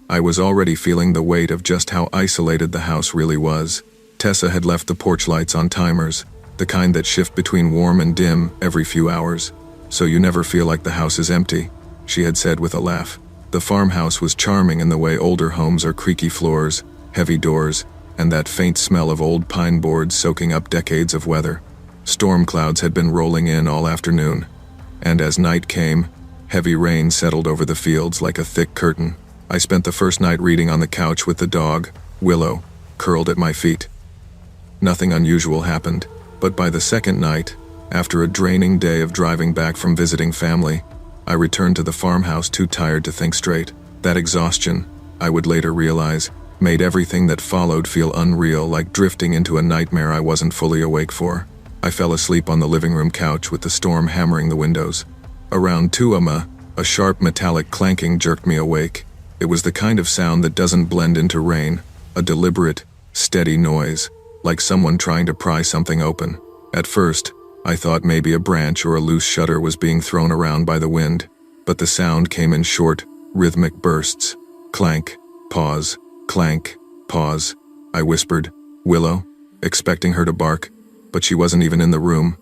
I was already feeling the weight of just how isolated the house really was. Tessa had left the porch lights on timers, the kind that shift between warm and dim every few hours, so you never feel like the house is empty, she had said with a laugh. The farmhouse was charming in the way older homes are: creaky floors, heavy doors, and that faint smell of old pine boards soaking up decades of weather. Storm clouds had been rolling in all afternoon, and as night came, heavy rain settled over the fields like a thick curtain. I spent the first night reading on the couch with the dog, Willow, curled at my feet. Nothing unusual happened, but by the second night, after a draining day of driving back from visiting family, I returned to the farmhouse too tired to think straight. That exhaustion, I would later realize, made everything that followed feel unreal, like drifting into a nightmare I wasn't fully awake for. I fell asleep on the living room couch with the storm hammering the windows. Around 2 a.m, a sharp metallic clanking jerked me awake. It was the kind of sound that doesn't blend into rain, a deliberate, steady noise, like someone trying to pry something open. At first, I thought maybe a branch or a loose shutter was being thrown around by the wind, but the sound came in short, rhythmic bursts. Clank, pause, clank, pause. I whispered, "Willow," expecting her to bark, but she wasn't even in the room.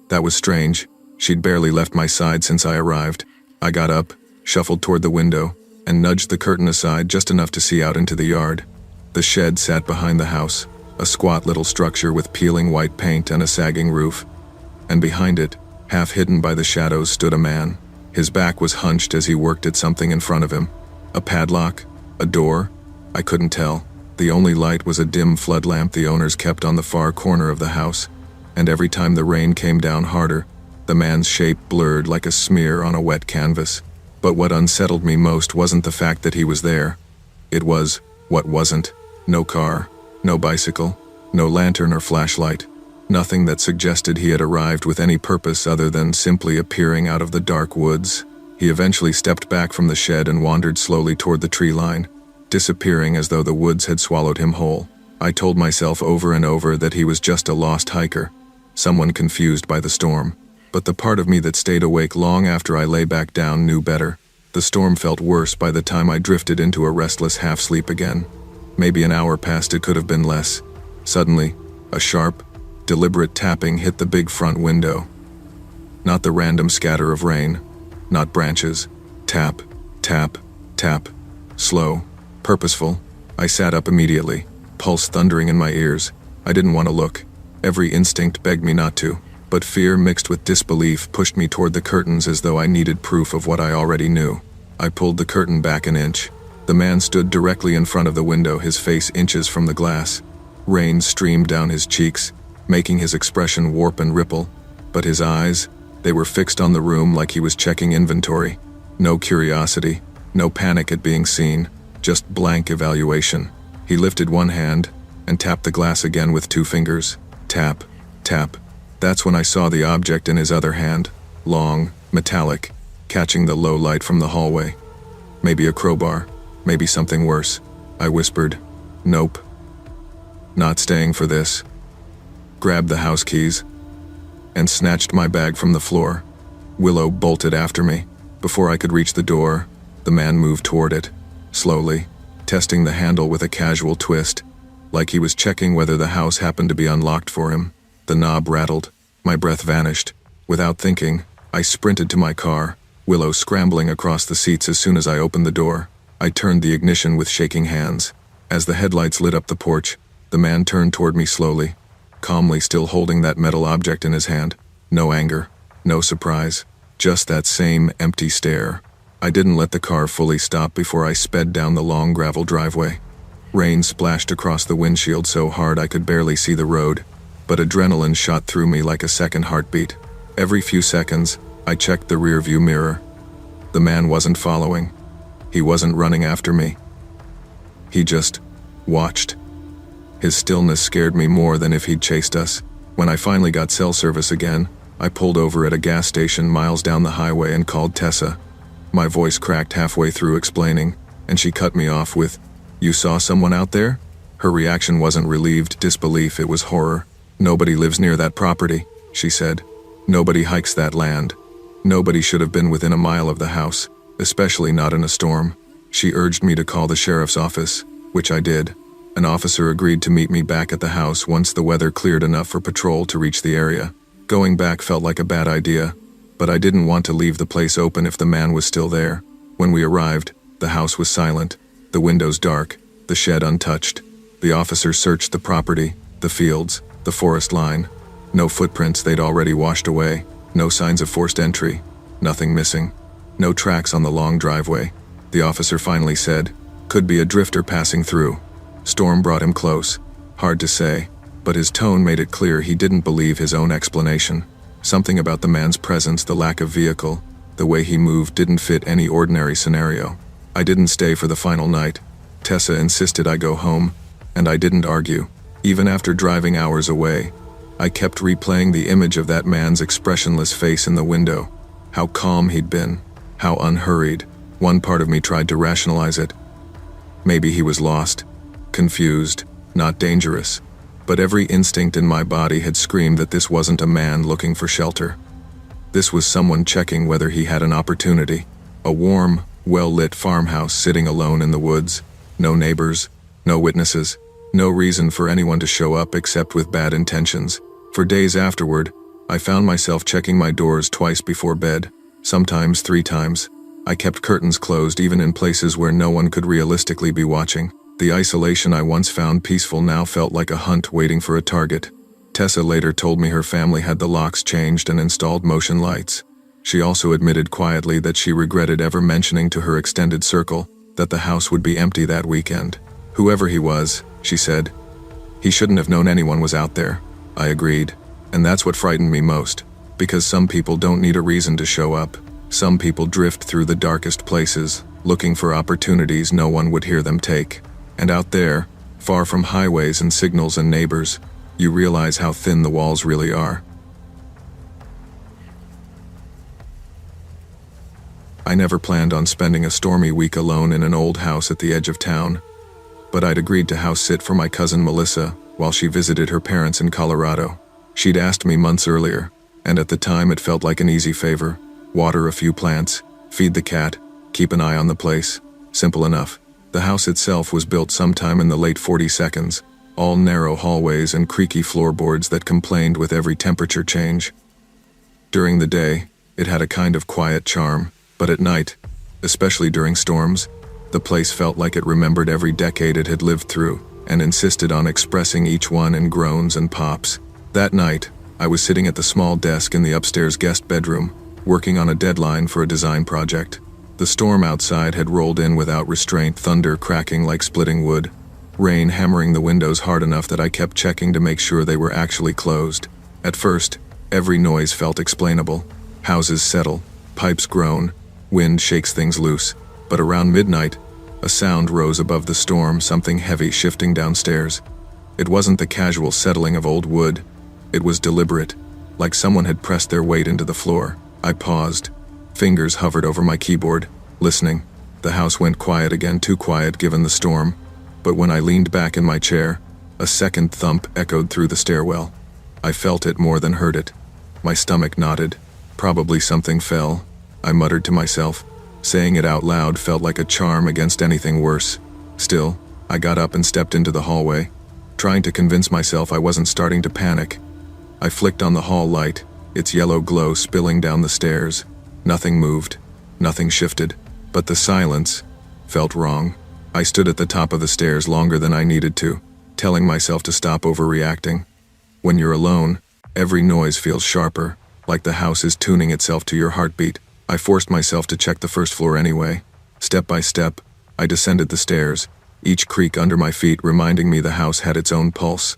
That was strange. She'd barely left my side since I arrived. I got up, shuffled toward the window, and nudged the curtain aside just enough to see out into the yard. The shed sat behind the house, a squat little structure with peeling white paint and a sagging roof. And behind it, half hidden by the shadows, stood a man. His back was hunched as he worked at something in front of him. A padlock? A door? I couldn't tell. The only light was a dim flood lamp the owners kept on the far corner of the house, and every time the rain came down harder, the man's shape blurred like a smear on a wet canvas. But what unsettled me most wasn't the fact that he was there. It was what wasn't. No car, no bicycle, no lantern or flashlight. Nothing that suggested he had arrived with any purpose other than simply appearing out of the dark woods. He eventually stepped back from the shed and wandered slowly toward the tree line, disappearing as though the woods had swallowed him whole. I told myself over and over that he was just a lost hiker, someone confused by the storm. But the part of me that stayed awake long after I lay back down knew better. The storm felt worse by the time I drifted into a restless half-sleep again. Maybe an hour passed, it could have been less. Suddenly, a sharp, deliberate tapping hit the big front window. Not the random scatter of rain, not branches. Tap, tap, tap. Slow, purposeful. I sat up immediately, pulse thundering in my ears. I didn't want to look. Every instinct begged me not to. But fear mixed with disbelief pushed me toward the curtains as though I needed proof of what I already knew. I pulled the curtain back an inch. The man stood directly in front of the window, his face inches from the glass. Rain streamed down his cheeks, making his expression warp and ripple. But his eyes, they were fixed on the room like he was checking inventory. No curiosity, no panic at being seen, just blank evaluation. He lifted one hand and tapped the glass again with 2 fingers. Tap, tap. That's when I saw the object in his other hand, long, metallic, catching the low light from the hallway. Maybe a crowbar, maybe something worse. I whispered, "Nope. Not staying for this." Grabbed the house keys and snatched my bag from the floor. Willow bolted after me. Before I could reach the door, the man moved toward it, slowly, testing the handle with a casual twist, like he was checking whether the house happened to be unlocked for him. The knob rattled. My breath vanished. Without thinking, I sprinted to my car, Willow scrambling across the seats as soon as I opened the door. I turned the ignition with shaking hands. As the headlights lit up the porch, the man turned toward me slowly, calmly, still holding that metal object in his hand. No anger, no surprise, just that same empty stare. I didn't let the car fully stop before I sped down the long gravel driveway. Rain splashed across the windshield so hard I could barely see the road, but adrenaline shot through me like a second heartbeat. Every few seconds, I checked the rearview mirror. The man wasn't following. He wasn't running after me. He just watched. His stillness scared me more than if he'd chased us. When I finally got cell service again, I pulled over at a gas station miles down the highway and called Tessa. My voice cracked halfway through explaining, and she cut me off with, "You saw someone out there?" Her reaction wasn't relieved disbelief, it was horror. "Nobody lives near that property," she said. "Nobody hikes that land. Nobody should have been within a mile of the house, especially not in a storm." She urged me to call the sheriff's office, which I did. An officer agreed to meet me back at the house once the weather cleared enough for patrol to reach the area. Going back felt like a bad idea, but I didn't want to leave the place open if the man was still there. When we arrived, the house was silent, the windows dark, the shed untouched. The officer searched the property, the fields, the forest line. No footprints they'd already washed away, no signs of forced entry, nothing missing, no tracks on the long driveway. The officer finally said, "Could be a drifter passing through." Storm brought him close. Hard to say, but his tone made it clear he didn't believe his own explanation. Something about the man's presence, the lack of vehicle, the way he moved didn't fit any ordinary scenario. I didn't stay for the final night. Tessa insisted I go home, and I didn't argue. Even after driving hours away, I kept replaying the image of that man's expressionless face in the window. How calm he'd been, how unhurried. One part of me tried to rationalize it. Maybe he was lost, confused, not dangerous. But every instinct in my body had screamed that this wasn't a man looking for shelter. This was someone checking whether he had an opportunity. A warm, well-lit farmhouse sitting alone in the woods. No neighbors, no witnesses, no reason for anyone to show up except with bad intentions. For days afterward, I found myself checking my doors twice before bed, sometimes 3 times. I kept curtains closed even in places where no one could realistically be watching. The isolation I once found peaceful now felt like a hunt waiting for a target. Tessa later told me her family had the locks changed and installed motion lights. She also admitted quietly that she regretted ever mentioning to her extended circle that the house would be empty that weekend. Whoever he was, she said, he shouldn't have known anyone was out there. I agreed. And that's what frightened me most. Because some people don't need a reason to show up. Some people drift through the darkest places, looking for opportunities no one would hear them take. And out there, far from highways and signals and neighbors, you realize how thin the walls really are. I never planned on spending a stormy week alone in an old house at the edge of town, but I'd agreed to house sit for my cousin Melissa while she visited her parents in Colorado. She'd asked me months earlier, and at the time it felt like an easy favor. Water a few plants, feed the cat, keep an eye on the place. Simple enough. The house itself was built sometime in the late 42nds, all narrow hallways and creaky floorboards that complained with every temperature change. During the day, it had a kind of quiet charm, but at night, especially during storms, the place felt like it remembered every decade it had lived through and insisted on expressing each one in groans and pops. That night, I was sitting at the small desk in the upstairs guest bedroom, working on a deadline for a design project. The storm outside had rolled in without restraint, thunder cracking like splitting wood, rain hammering the windows hard enough that I kept checking to make sure they were actually closed. At first, every noise felt explainable. Houses settle, pipes groan, wind shakes things loose. But around midnight, a sound rose above the storm, something heavy shifting downstairs. It wasn't the casual settling of old wood. It was deliberate, like someone had pressed their weight into the floor. I paused. Fingers hovered over my keyboard, listening. The house went quiet again, too quiet given the storm. But when I leaned back in my chair, a second thump echoed through the stairwell. I felt it more than heard it. My stomach knotted. Probably something fell, I muttered to myself. Saying it out loud felt like a charm against anything worse. Still, I got up and stepped into the hallway, trying to convince myself I wasn't starting to panic. I flicked on the hall light, its yellow glow spilling down the stairs. Nothing moved, nothing shifted, but the silence felt wrong. I stood at the top of the stairs longer than I needed to, telling myself to stop overreacting. When you're alone, every noise feels sharper, like the house is tuning itself to your heartbeat. I forced myself to check the first floor anyway. Step by step, I descended the stairs, each creak under my feet reminding me the house had its own pulse.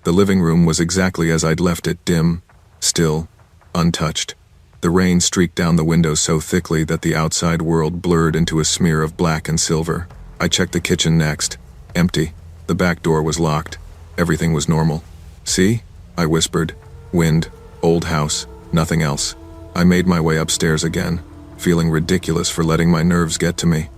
The living room was exactly as I'd left it, dim, still, untouched. The rain streaked down the windows so thickly that the outside world blurred into a smear of black and silver. I checked the kitchen next. Empty. The back door was locked. Everything was normal. "See?" I whispered. "Wind, old house, nothing else." I made my way upstairs again, feeling ridiculous for letting my nerves get to me.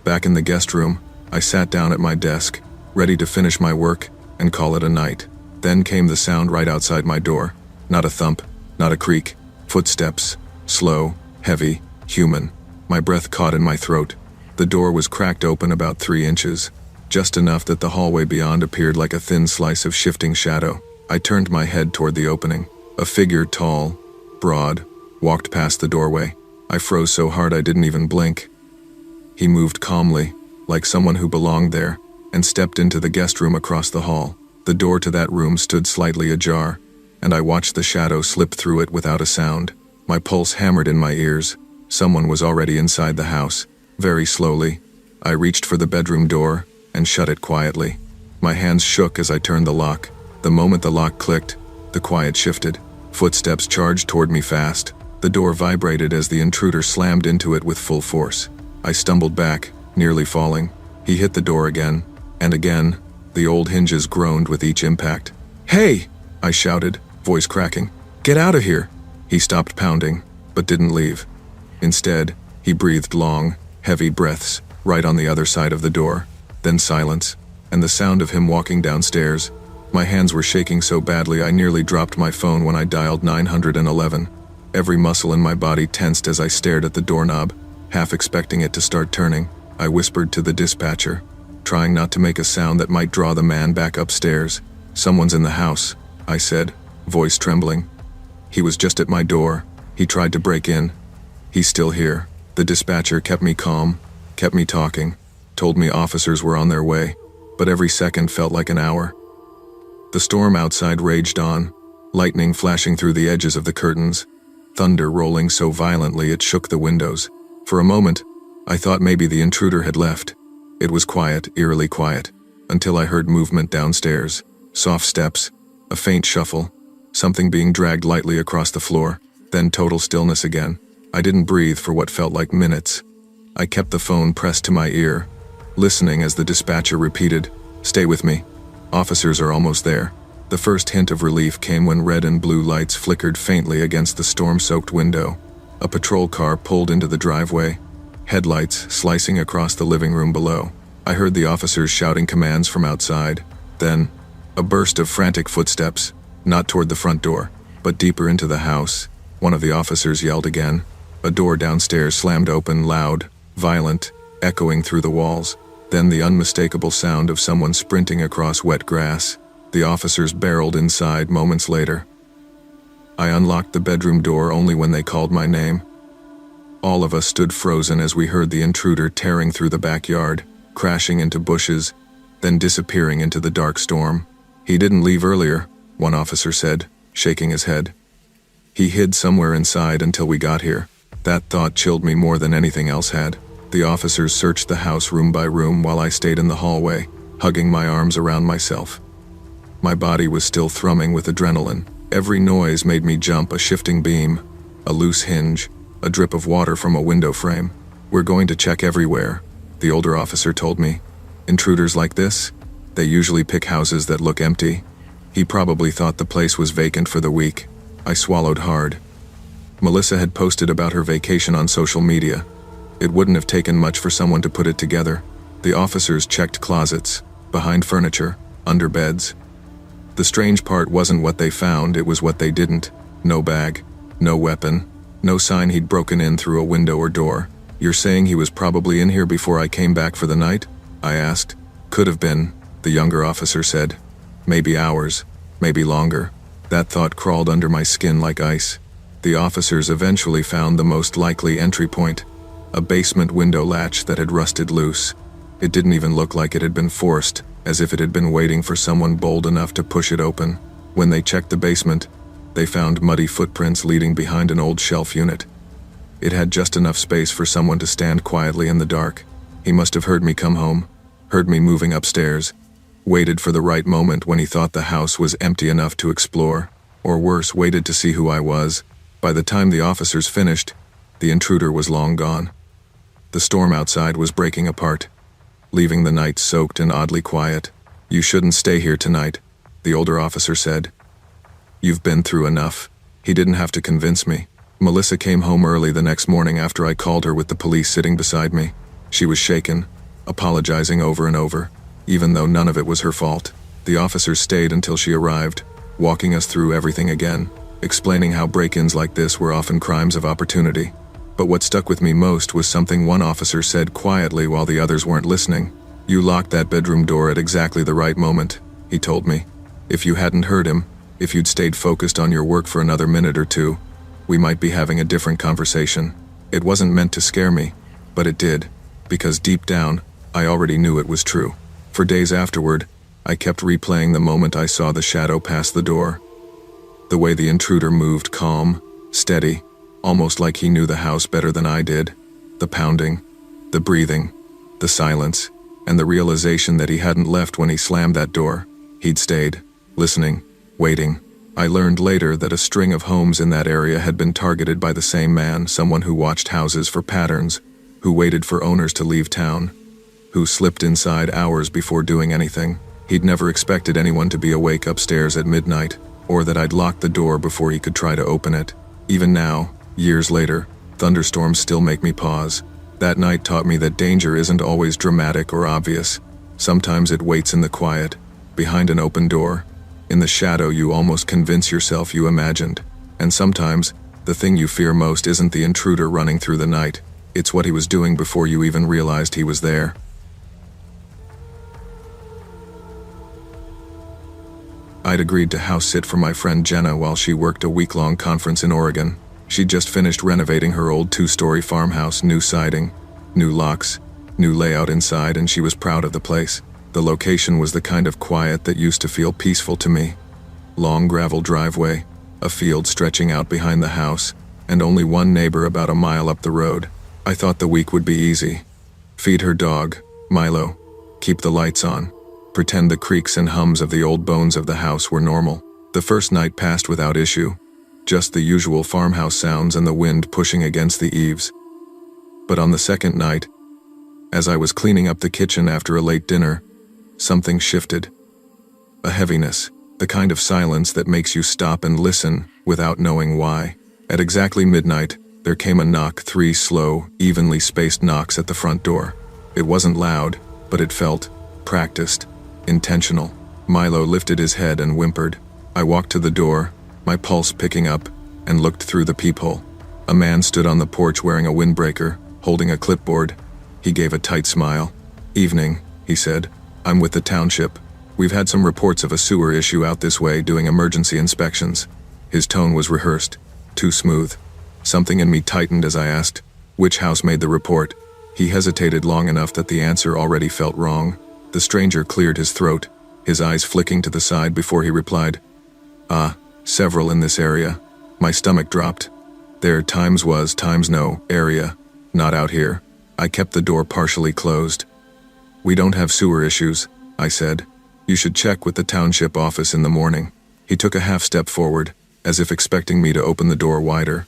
Back in the guest room, I sat down at my desk, ready to finish my work and call it a night. Then came the sound right outside my door. Not a thump, not a creak. Footsteps. Slow, heavy, human. My breath caught in my throat. The door was cracked open about 3 inches, just enough that the hallway beyond appeared like a thin slice of shifting shadow. I turned my head toward the opening. A figure, tall, broad, walked past the doorway. I froze so hard I didn't even blink. He moved calmly, like someone who belonged there, and stepped into the guest room across the hall. The door to that room stood slightly ajar, and I watched the shadow slip through it without a sound. My pulse hammered in my ears. Someone was already inside the house. Very slowly, I reached for the bedroom door and shut it quietly. My hands shook as I turned the lock. The moment the lock clicked, the quiet shifted. Footsteps charged toward me fast. The door vibrated as the intruder slammed into it with full force. I stumbled back, nearly falling. He hit the door again, and again. The old hinges groaned with each impact. "Hey!" I shouted, voice cracking. "Get out of here!" He stopped pounding, but didn't leave. Instead, he breathed long, heavy breaths, right on the other side of the door. Then silence, and the sound of him walking downstairs. My hands were shaking so badly I nearly dropped my phone when I dialed 911. Every muscle in my body tensed as I stared at the doorknob, half expecting it to start turning. I whispered to the dispatcher, trying not to make a sound that might draw the man back upstairs. "Someone's in the house," I said, voice trembling. "He was just at my door. He tried to break in. He's still here." The dispatcher kept me calm, kept me talking, told me officers were on their way, but every second felt like an hour. The storm outside raged on, lightning flashing through the edges of the curtains, thunder rolling so violently it shook the windows. For a moment, I thought maybe the intruder had left. It was quiet, eerily quiet, until I heard movement downstairs, soft steps, a faint shuffle, something being dragged lightly across the floor, then total stillness again. I didn't breathe for what felt like minutes. I kept the phone pressed to my ear, listening as the dispatcher repeated, "Stay with me. Officers are almost there." The first hint of relief came when red and blue lights flickered faintly against the storm-soaked window. A patrol car pulled into the driveway, headlights slicing across the living room below. I heard the officers shouting commands from outside. Then, a burst of frantic footsteps, not toward the front door, but deeper into the house. One of the officers yelled again. A door downstairs slammed open, loud, violent, echoing through the walls. Then the unmistakable sound of someone sprinting across wet grass. The officers barreled inside moments later. I unlocked the bedroom door only when they called my name. All of us stood frozen as we heard the intruder tearing through the backyard, crashing into bushes, then disappearing into the dark storm. "He didn't leave earlier," one officer said, shaking his head. "He hid somewhere inside until we got here." That thought chilled me more than anything else had. The officers searched the house room by room while I stayed in the hallway, hugging my arms around myself. My body was still thrumming with adrenaline. Every noise made me jump, a shifting beam, a loose hinge, a drip of water from a window frame. "We're going to check everywhere," the older officer told me. "Intruders like this, they usually pick houses that look empty." He probably thought the place was vacant for the week. I swallowed hard. Melissa had posted about her vacation on social media. It wouldn't have taken much for someone to put it together. The officers checked closets, behind furniture, under beds. The strange part wasn't what they found, it was what they didn't. No bag, no weapon, no sign he'd broken in through a window or door. "You're saying he was probably in here before I came back for the night?" I asked. "Could have been," the younger officer said. "Maybe hours, maybe longer." That thought crawled under my skin like ice. The officers eventually found the most likely entry point, a basement window latch that had rusted loose. It didn't even look like it had been forced, as if it had been waiting for someone bold enough to push it open. When they checked the basement, they found muddy footprints leading behind an old shelf unit. It had just enough space for someone to stand quietly in the dark. He must have heard me come home, heard me moving upstairs, waited for the right moment when he thought the house was empty enough to explore, or worse, waited to see who I was. By the time the officers finished, the intruder was long gone. The storm outside was breaking apart, leaving the night soaked and oddly quiet. "You shouldn't stay here tonight," the older officer said. "You've been through enough." He didn't have to convince me. Melissa came home early the next morning after I called her with the police sitting beside me. She was shaken, apologizing over and over, even though none of it was her fault. The officers stayed until she arrived, walking us through everything again, explaining how break-ins like this were often crimes of opportunity. But what stuck with me most was something one officer said quietly while the others weren't listening. "You locked that bedroom door at exactly the right moment," he told me. "If you hadn't heard him, if you'd stayed focused on your work for another minute or two, we might be having a different conversation." It wasn't meant to scare me, but it did, because deep down, I already knew it was true. For days afterward, I kept replaying the moment I saw the shadow pass the door. The way the intruder moved, calm, steady, almost like he knew the house better than I did. The pounding, the breathing, the silence, and the realization that he hadn't left when he slammed that door. He'd stayed, listening, waiting. I learned later that a string of homes in that area had been targeted by the same man, someone who watched houses for patterns, who waited for owners to leave town, who slipped inside hours before doing anything. He'd never expected anyone to be awake upstairs at midnight, or that I'd locked the door before he could try to open it. Even now, years later, thunderstorms still make me pause. That night taught me that danger isn't always dramatic or obvious. Sometimes it waits in the quiet, behind an open door, in the shadow you almost convince yourself you imagined. And sometimes, the thing you fear most isn't the intruder running through the night, it's what he was doing before you even realized he was there. I'd agreed to house sit for my friend Jenna while she worked a week-long conference in Oregon. She'd just finished renovating her old 2-story farmhouse, new siding, new locks, New layout inside, and she was proud of the place. The location was the kind of quiet that used to feel peaceful to me. Long gravel driveway, a field stretching out behind the house, and only one neighbor about a mile up the road. I thought the week would be easy. Feed her dog, Milo. Keep the lights on. Pretend the creaks and hums of the old bones of the house were normal. The first night passed without issue. Just the usual farmhouse sounds and the wind pushing against the eaves. But on the second night, as I was cleaning up the kitchen after a late dinner, something shifted. A heaviness, the kind of silence that makes you stop and listen without knowing why. At exactly midnight, there came a knock, 3 slow, evenly spaced knocks at the front door. It wasn't loud, but it felt practiced, intentional. Milo lifted his head and whimpered. I walked to the door, my pulse picking up, and looked through the peephole. A man stood on the porch wearing a windbreaker, holding a clipboard. He gave a tight smile. Evening, he said. I'm with the township. We've had some reports of a sewer issue out this way doing emergency inspections. His tone was rehearsed, too smooth. Something in me tightened as I asked, which house made the report? He hesitated long enough that the answer already felt wrong. The stranger cleared his throat, his eyes flicking to the side before he replied, several in this area. My stomach dropped. There times was, times no, area, not out here. I kept the door partially closed. We don't have sewer issues, I said. You should check with the township office in the morning. He took a half step forward, as if expecting me to open the door wider.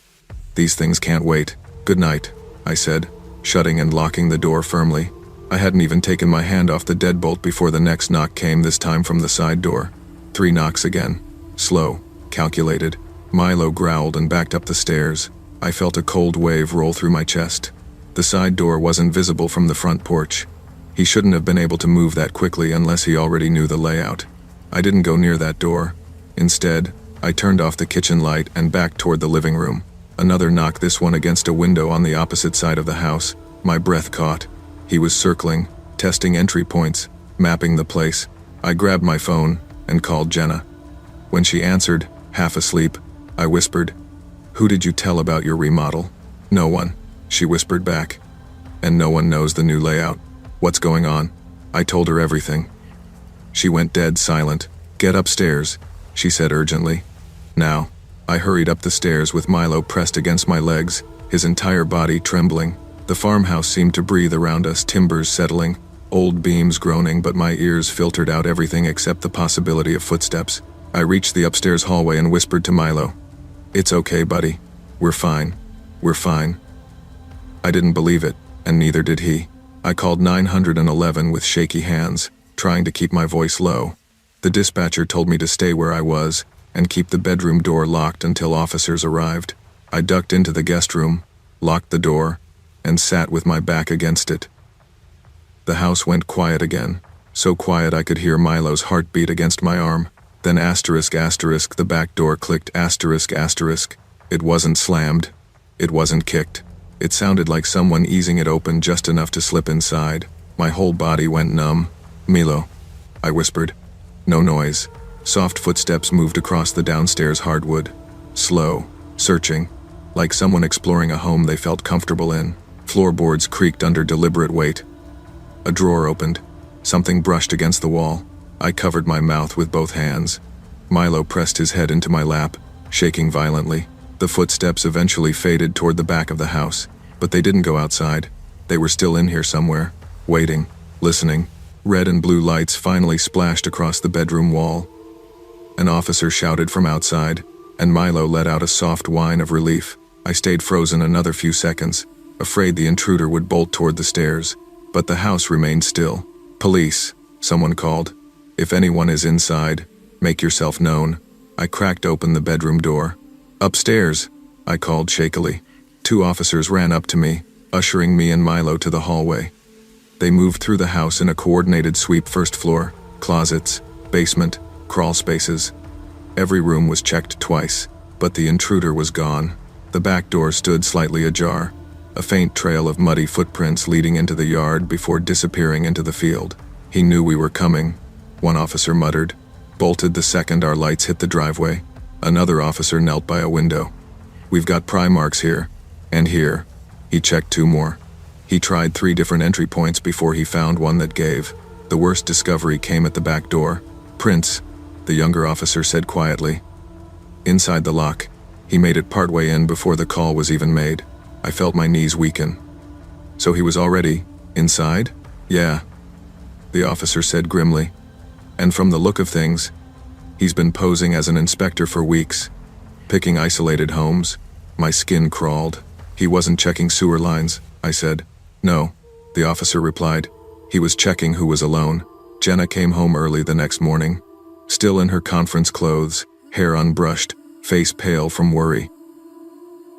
These things can't wait. Good night, I said, shutting and locking the door firmly. I hadn't even taken my hand off the deadbolt before the next knock came, this time from the side door. 3 knocks again. Slow, calculated. Milo growled and backed up the stairs. I felt a cold wave roll through my chest. The side door wasn't visible from the front porch. He shouldn't have been able to move that quickly unless he already knew the layout. I didn't go near that door. Instead, I turned off the kitchen light and backed toward the living room. Another knock, this one against a window on the opposite side of the house. My breath caught. He was circling, testing entry points, mapping the place. I grabbed my phone and called Jenna. When she answered, half asleep, I whispered, "Who did you tell about your remodel?" "No one," she whispered back. "And no one knows the new layout. What's going on?" I told her everything. She went dead silent. "Get upstairs," she said urgently. Now. I hurried up the stairs with Milo pressed against my legs, his entire body trembling. The farmhouse seemed to breathe around us, timbers settling, old beams groaning, but my ears filtered out everything except the possibility of footsteps. I reached the upstairs hallway and whispered to Milo, "It's okay, buddy. We're fine. We're fine." I didn't believe it, and neither did he. I called 911 with shaky hands, trying to keep my voice low. The dispatcher told me to stay where I was and keep the bedroom door locked until officers arrived. I ducked into the guest room, locked the door, and sat with my back against it. The house went quiet again, so quiet I could hear Milo's heartbeat against my arm. Then the back door clicked, It wasn't slammed. It wasn't kicked. It sounded like someone easing it open just enough to slip inside. My whole body went numb. "Milo," I whispered. No noise. Soft footsteps moved across the downstairs hardwood. Slow, searching, like someone exploring a home they felt comfortable in. Floorboards creaked under deliberate weight. A drawer opened. Something brushed against the wall. I covered my mouth with both hands. Milo pressed his head into my lap, shaking violently. The footsteps eventually faded toward the back of the house, but they didn't go outside. They were still in here somewhere, waiting, listening. Red and blue lights finally splashed across the bedroom wall. An officer shouted from outside, and Milo let out a soft whine of relief. I stayed frozen another few seconds, afraid the intruder would bolt toward the stairs, but the house remained still. "Police," someone called. "If anyone is inside, make yourself known." I cracked open the bedroom door. "Upstairs," I called shakily. 2 officers ran up to me, ushering me and Milo to the hallway. They moved through the house in a coordinated sweep. First floor, closets, basement, crawl spaces. Every room was checked twice, but the intruder was gone. The back door stood slightly ajar, a faint trail of muddy footprints leading into the yard before disappearing into the field. "He knew we were coming," one officer muttered. "Bolted the second our lights hit the driveway." Another officer knelt by a window. "We've got pry marks here, and here." He checked 2 more. He tried 3 different entry points before he found one that gave. The worst discovery came at the back door. "Prince," the younger officer said quietly. "Inside the lock." He made it partway in before the call was even made. I felt my knees weaken. "So he was already inside?" "Yeah," the officer said grimly. "And from the look of things, he's been posing as an inspector for weeks, picking isolated homes." My skin crawled. "He wasn't checking sewer lines," I said. "No," the officer replied. "He was checking who was alone." Jenna came home early the next morning, still in her conference clothes, hair unbrushed, face pale from worry.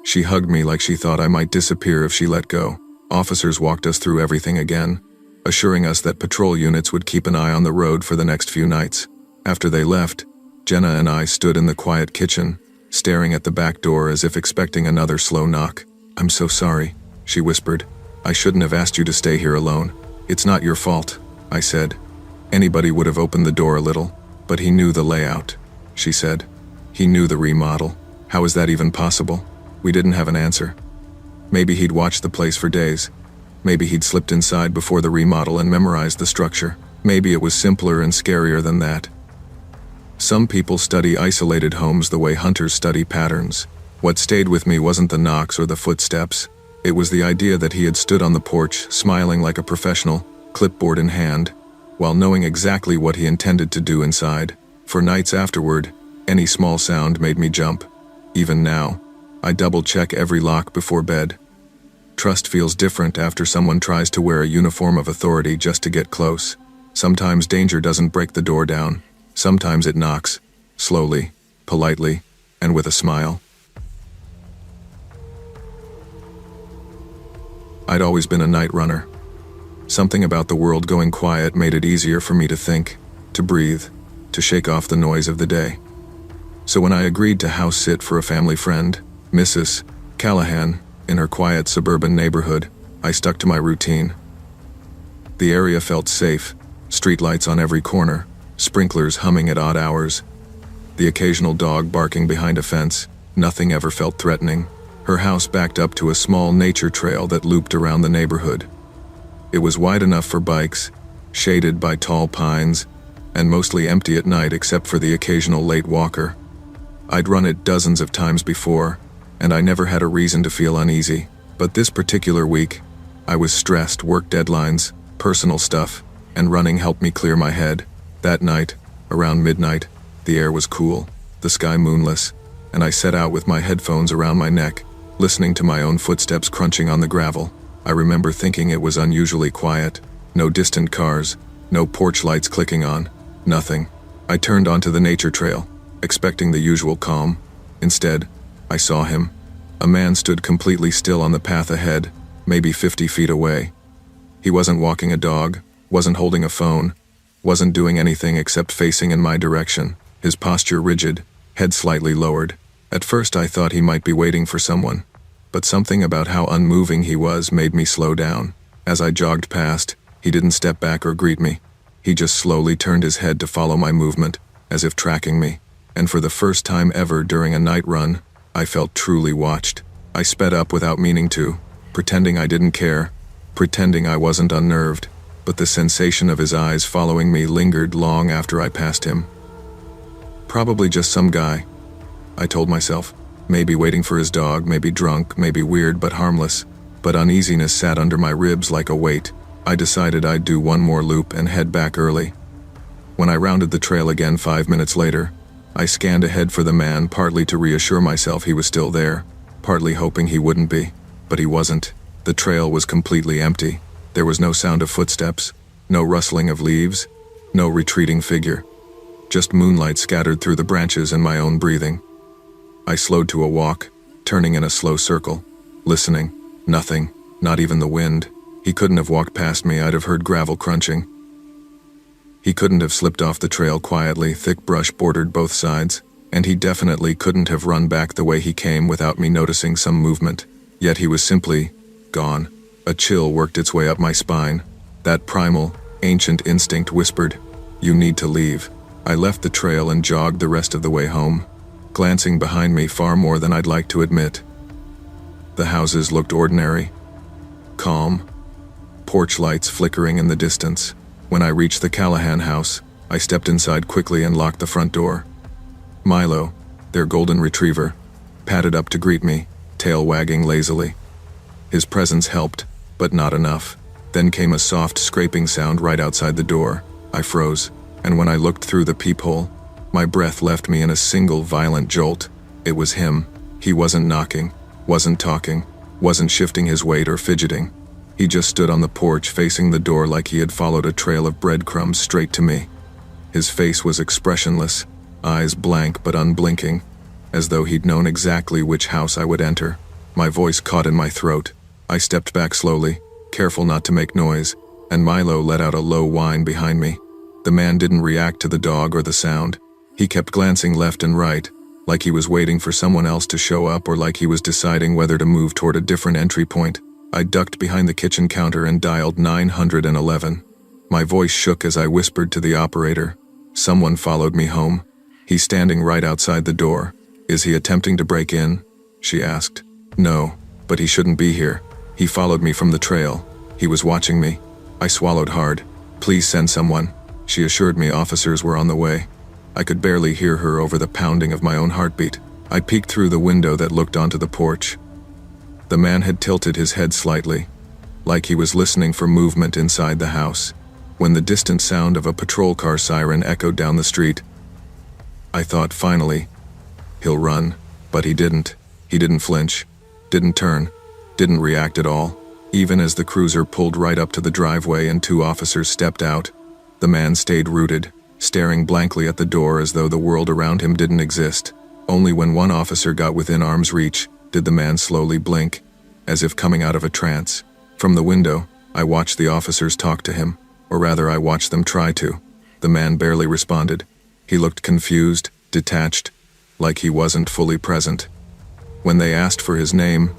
She hugged me like she thought I might disappear if she let go. Officers walked us through everything again, assuring us that patrol units would keep an eye on the road for the next few nights. After they left, Jenna and I stood in the quiet kitchen, staring at the back door as if expecting another slow knock. "I'm so sorry," she whispered. "I shouldn't have asked you to stay here alone." "It's not your fault," I said. "Anybody would have opened the door a little, but he knew the layout," she said. "He knew the remodel. How is that even possible?" We didn't have an answer. Maybe he'd watched the place for days. Maybe he'd slipped inside before the remodel and memorized the structure. Maybe it was simpler and scarier than that. Some people study isolated homes the way hunters study patterns. What stayed with me wasn't the knocks or the footsteps. It was the idea that he had stood on the porch, smiling like a professional, clipboard in hand, while knowing exactly what he intended to do inside. For nights afterward, any small sound made me jump. Even now, I double-check every lock before bed. Trust feels different after someone tries to wear a uniform of authority just to get close. Sometimes danger doesn't break the door down. Sometimes it knocks, slowly, politely, and with a smile. I'd always been a night runner. Something about the world going quiet made it easier for me to think, to breathe, to shake off the noise of the day. So when I agreed to house sit for a family friend, Mrs. Callahan, in her quiet suburban neighborhood, I stuck to my routine. The area felt safe, streetlights on every corner, sprinklers humming at odd hours, the occasional dog barking behind a fence. Nothing ever felt threatening. Her house backed up to a small nature trail that looped around the neighborhood. It was wide enough for bikes, shaded by tall pines, and mostly empty at night except for the occasional late walker. I'd run it dozens of times before, and I never had a reason to feel uneasy. But this particular week, I was stressed, work deadlines, personal stuff, and running helped me clear my head. That night, around midnight, the air was cool, the sky moonless, and I set out with my headphones around my neck, listening to my own footsteps crunching on the gravel. I remember thinking it was unusually quiet. No distant cars, no porch lights clicking on, nothing. I turned onto the nature trail, expecting the usual calm. Instead, I saw him. A man stood completely still on the path ahead, maybe 50 feet away. He wasn't walking a dog, wasn't holding a phone, wasn't doing anything except facing in my direction, his posture rigid, head slightly lowered. At first I thought he might be waiting for someone, but something about how unmoving he was made me slow down. As I jogged past, he didn't step back or greet me. He just slowly turned his head to follow my movement, as if tracking me. And for the first time ever during a night run, I felt truly watched. I sped up without meaning to, pretending I didn't care, pretending I wasn't unnerved, but the sensation of his eyes following me lingered long after I passed him. Probably just some guy, I told myself, maybe waiting for his dog, maybe drunk, maybe weird but harmless, but uneasiness sat under my ribs like a weight. I decided I'd do one more loop and head back early. When I rounded the trail again 5 minutes later, I scanned ahead for the man, partly to reassure myself he was still there, partly hoping he wouldn't be, but he wasn't. The trail was completely empty. There was no sound of footsteps, no rustling of leaves, no retreating figure. Just moonlight scattered through the branches and my own breathing. I slowed to a walk, turning in a slow circle, listening. Nothing, not even the wind. He couldn't have walked past me, I'd have heard gravel crunching. He couldn't have slipped off the trail quietly, thick brush bordered both sides, and he definitely couldn't have run back the way he came without me noticing some movement. Yet he was simply gone. A chill worked its way up my spine. That primal, ancient instinct whispered, "You need to leave." I left the trail and jogged the rest of the way home, glancing behind me far more than I'd like to admit. The houses looked ordinary, calm, porch lights flickering in the distance. When I reached the Callahan house, I stepped inside quickly and locked the front door. Milo, their golden retriever, padded up to greet me, tail wagging lazily. His presence helped, but not enough. Then came a soft scraping sound right outside the door. I froze, and when I looked through the peephole, my breath left me in a single violent jolt. It was him. He wasn't knocking, wasn't talking, wasn't shifting his weight or fidgeting. He just stood on the porch facing the door like he had followed a trail of breadcrumbs straight to me. His face was expressionless, eyes blank but unblinking, as though he'd known exactly which house I would enter. My voice caught in my throat. I stepped back slowly, careful not to make noise, and Milo let out a low whine behind me. The man didn't react to the dog or the sound. He kept glancing left and right, like he was waiting for someone else to show up or like he was deciding whether to move toward a different entry point. I ducked behind the kitchen counter and dialed 911. My voice shook as I whispered to the operator. Someone followed me home. He's standing right outside the door. Is he attempting to break in? She asked. No, but he shouldn't be here. He followed me from the trail. He was watching me. I swallowed hard. Please send someone. She assured me officers were on the way. I could barely hear her over the pounding of my own heartbeat. I peeked through the window that looked onto the porch. The man had tilted his head slightly, like he was listening for movement inside the house. When the distant sound of a patrol car siren echoed down the street, I thought, finally, he'll run. But he didn't. He didn't flinch, didn't turn, didn't react at all. Even as the cruiser pulled right up to the driveway and 2 officers stepped out, the man stayed rooted, staring blankly at the door as though the world around him didn't exist. Only when one officer got within arm's reach did the man slowly blink, as if coming out of a trance. From the window, I watched the officers talk to him, or rather I watched them try to. The man barely responded. He looked confused, detached, like he wasn't fully present. When they asked for his name,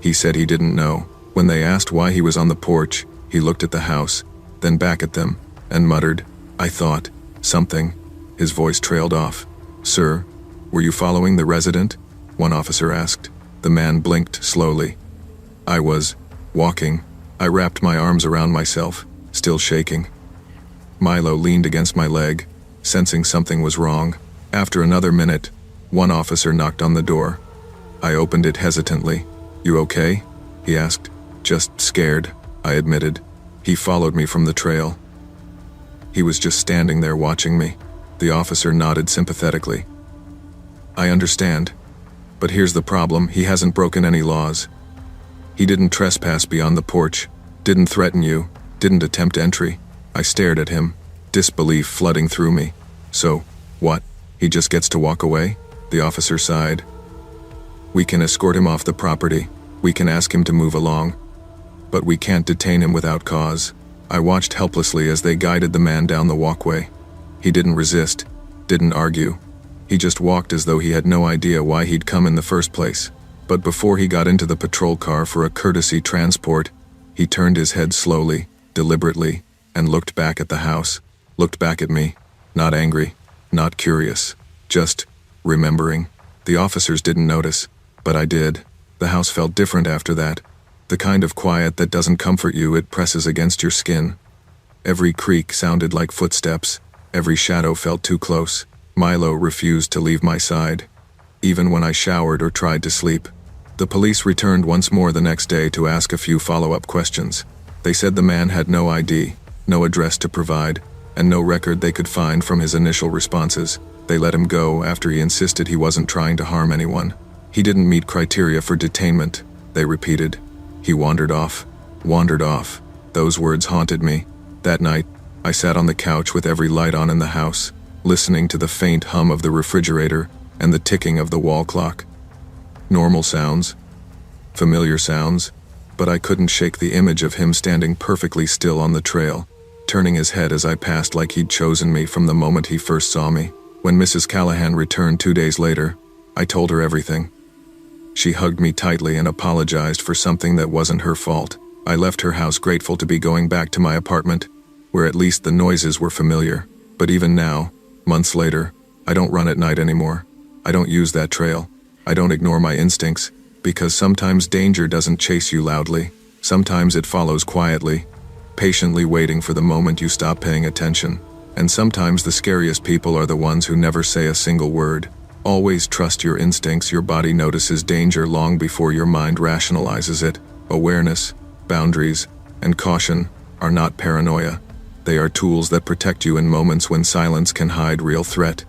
he said he didn't know. When they asked why he was on the porch, he looked at the house, then back at them, and muttered, "I thought, something." His voice trailed off. "Sir, were you following the resident?" one officer asked. The man blinked slowly. "I was walking." I wrapped my arms around myself, still shaking. Milo leaned against my leg, sensing something was wrong. After another minute, one officer knocked on the door. I opened it hesitantly. "You okay?" he asked. "Just scared," I admitted. He followed me from the trail. He was just standing there watching me. The officer nodded sympathetically. "I understand. But here's the problem, he hasn't broken any laws. He didn't trespass beyond the porch, didn't threaten you, didn't attempt entry." I stared at him, disbelief flooding through me. "So, what? He just gets to walk away?" The officer sighed. "We can escort him off the property. We can ask him to move along. But we can't detain him without cause." I watched helplessly as they guided the man down the walkway. He didn't resist, didn't argue. He just walked as though he had no idea why he'd come in the first place. But before he got into the patrol car for a courtesy transport, he turned his head slowly, deliberately, and looked back at the house, looked back at me, not angry, not curious, just remembering. The officers didn't notice, but I did. The house felt different after that. The kind of quiet that doesn't comfort you, it presses against your skin. Every creak sounded like footsteps. Every shadow felt too close. Milo refused to leave my side, even when I showered or tried to sleep. The police returned once more the next day to ask a few follow-up questions. They said the man had no ID, no address to provide, and no record they could find from his initial responses. They let him go after he insisted he wasn't trying to harm anyone. He didn't meet criteria for detainment, they repeated. He wandered off. Wandered off. Those words haunted me. That night, I sat on the couch with every light on in the house, listening to the faint hum of the refrigerator and the ticking of the wall clock. Normal sounds, familiar sounds, but I couldn't shake the image of him standing perfectly still on the trail, turning his head as I passed like he'd chosen me from the moment he first saw me. When Mrs. Callahan returned 2 days later, I told her everything. She hugged me tightly and apologized for something that wasn't her fault. I left her house grateful to be going back to my apartment, where at least the noises were familiar. But even now, months later, I don't run at night anymore. I don't use that trail. I don't ignore my instincts, because sometimes danger doesn't chase you loudly. Sometimes it follows quietly, patiently waiting for the moment you stop paying attention. And sometimes the scariest people are the ones who never say a single word. Always trust your instincts. Your body notices danger long before your mind rationalizes it. Awareness, boundaries, and caution are not paranoia. They are tools that protect you in moments when silence can hide real threat.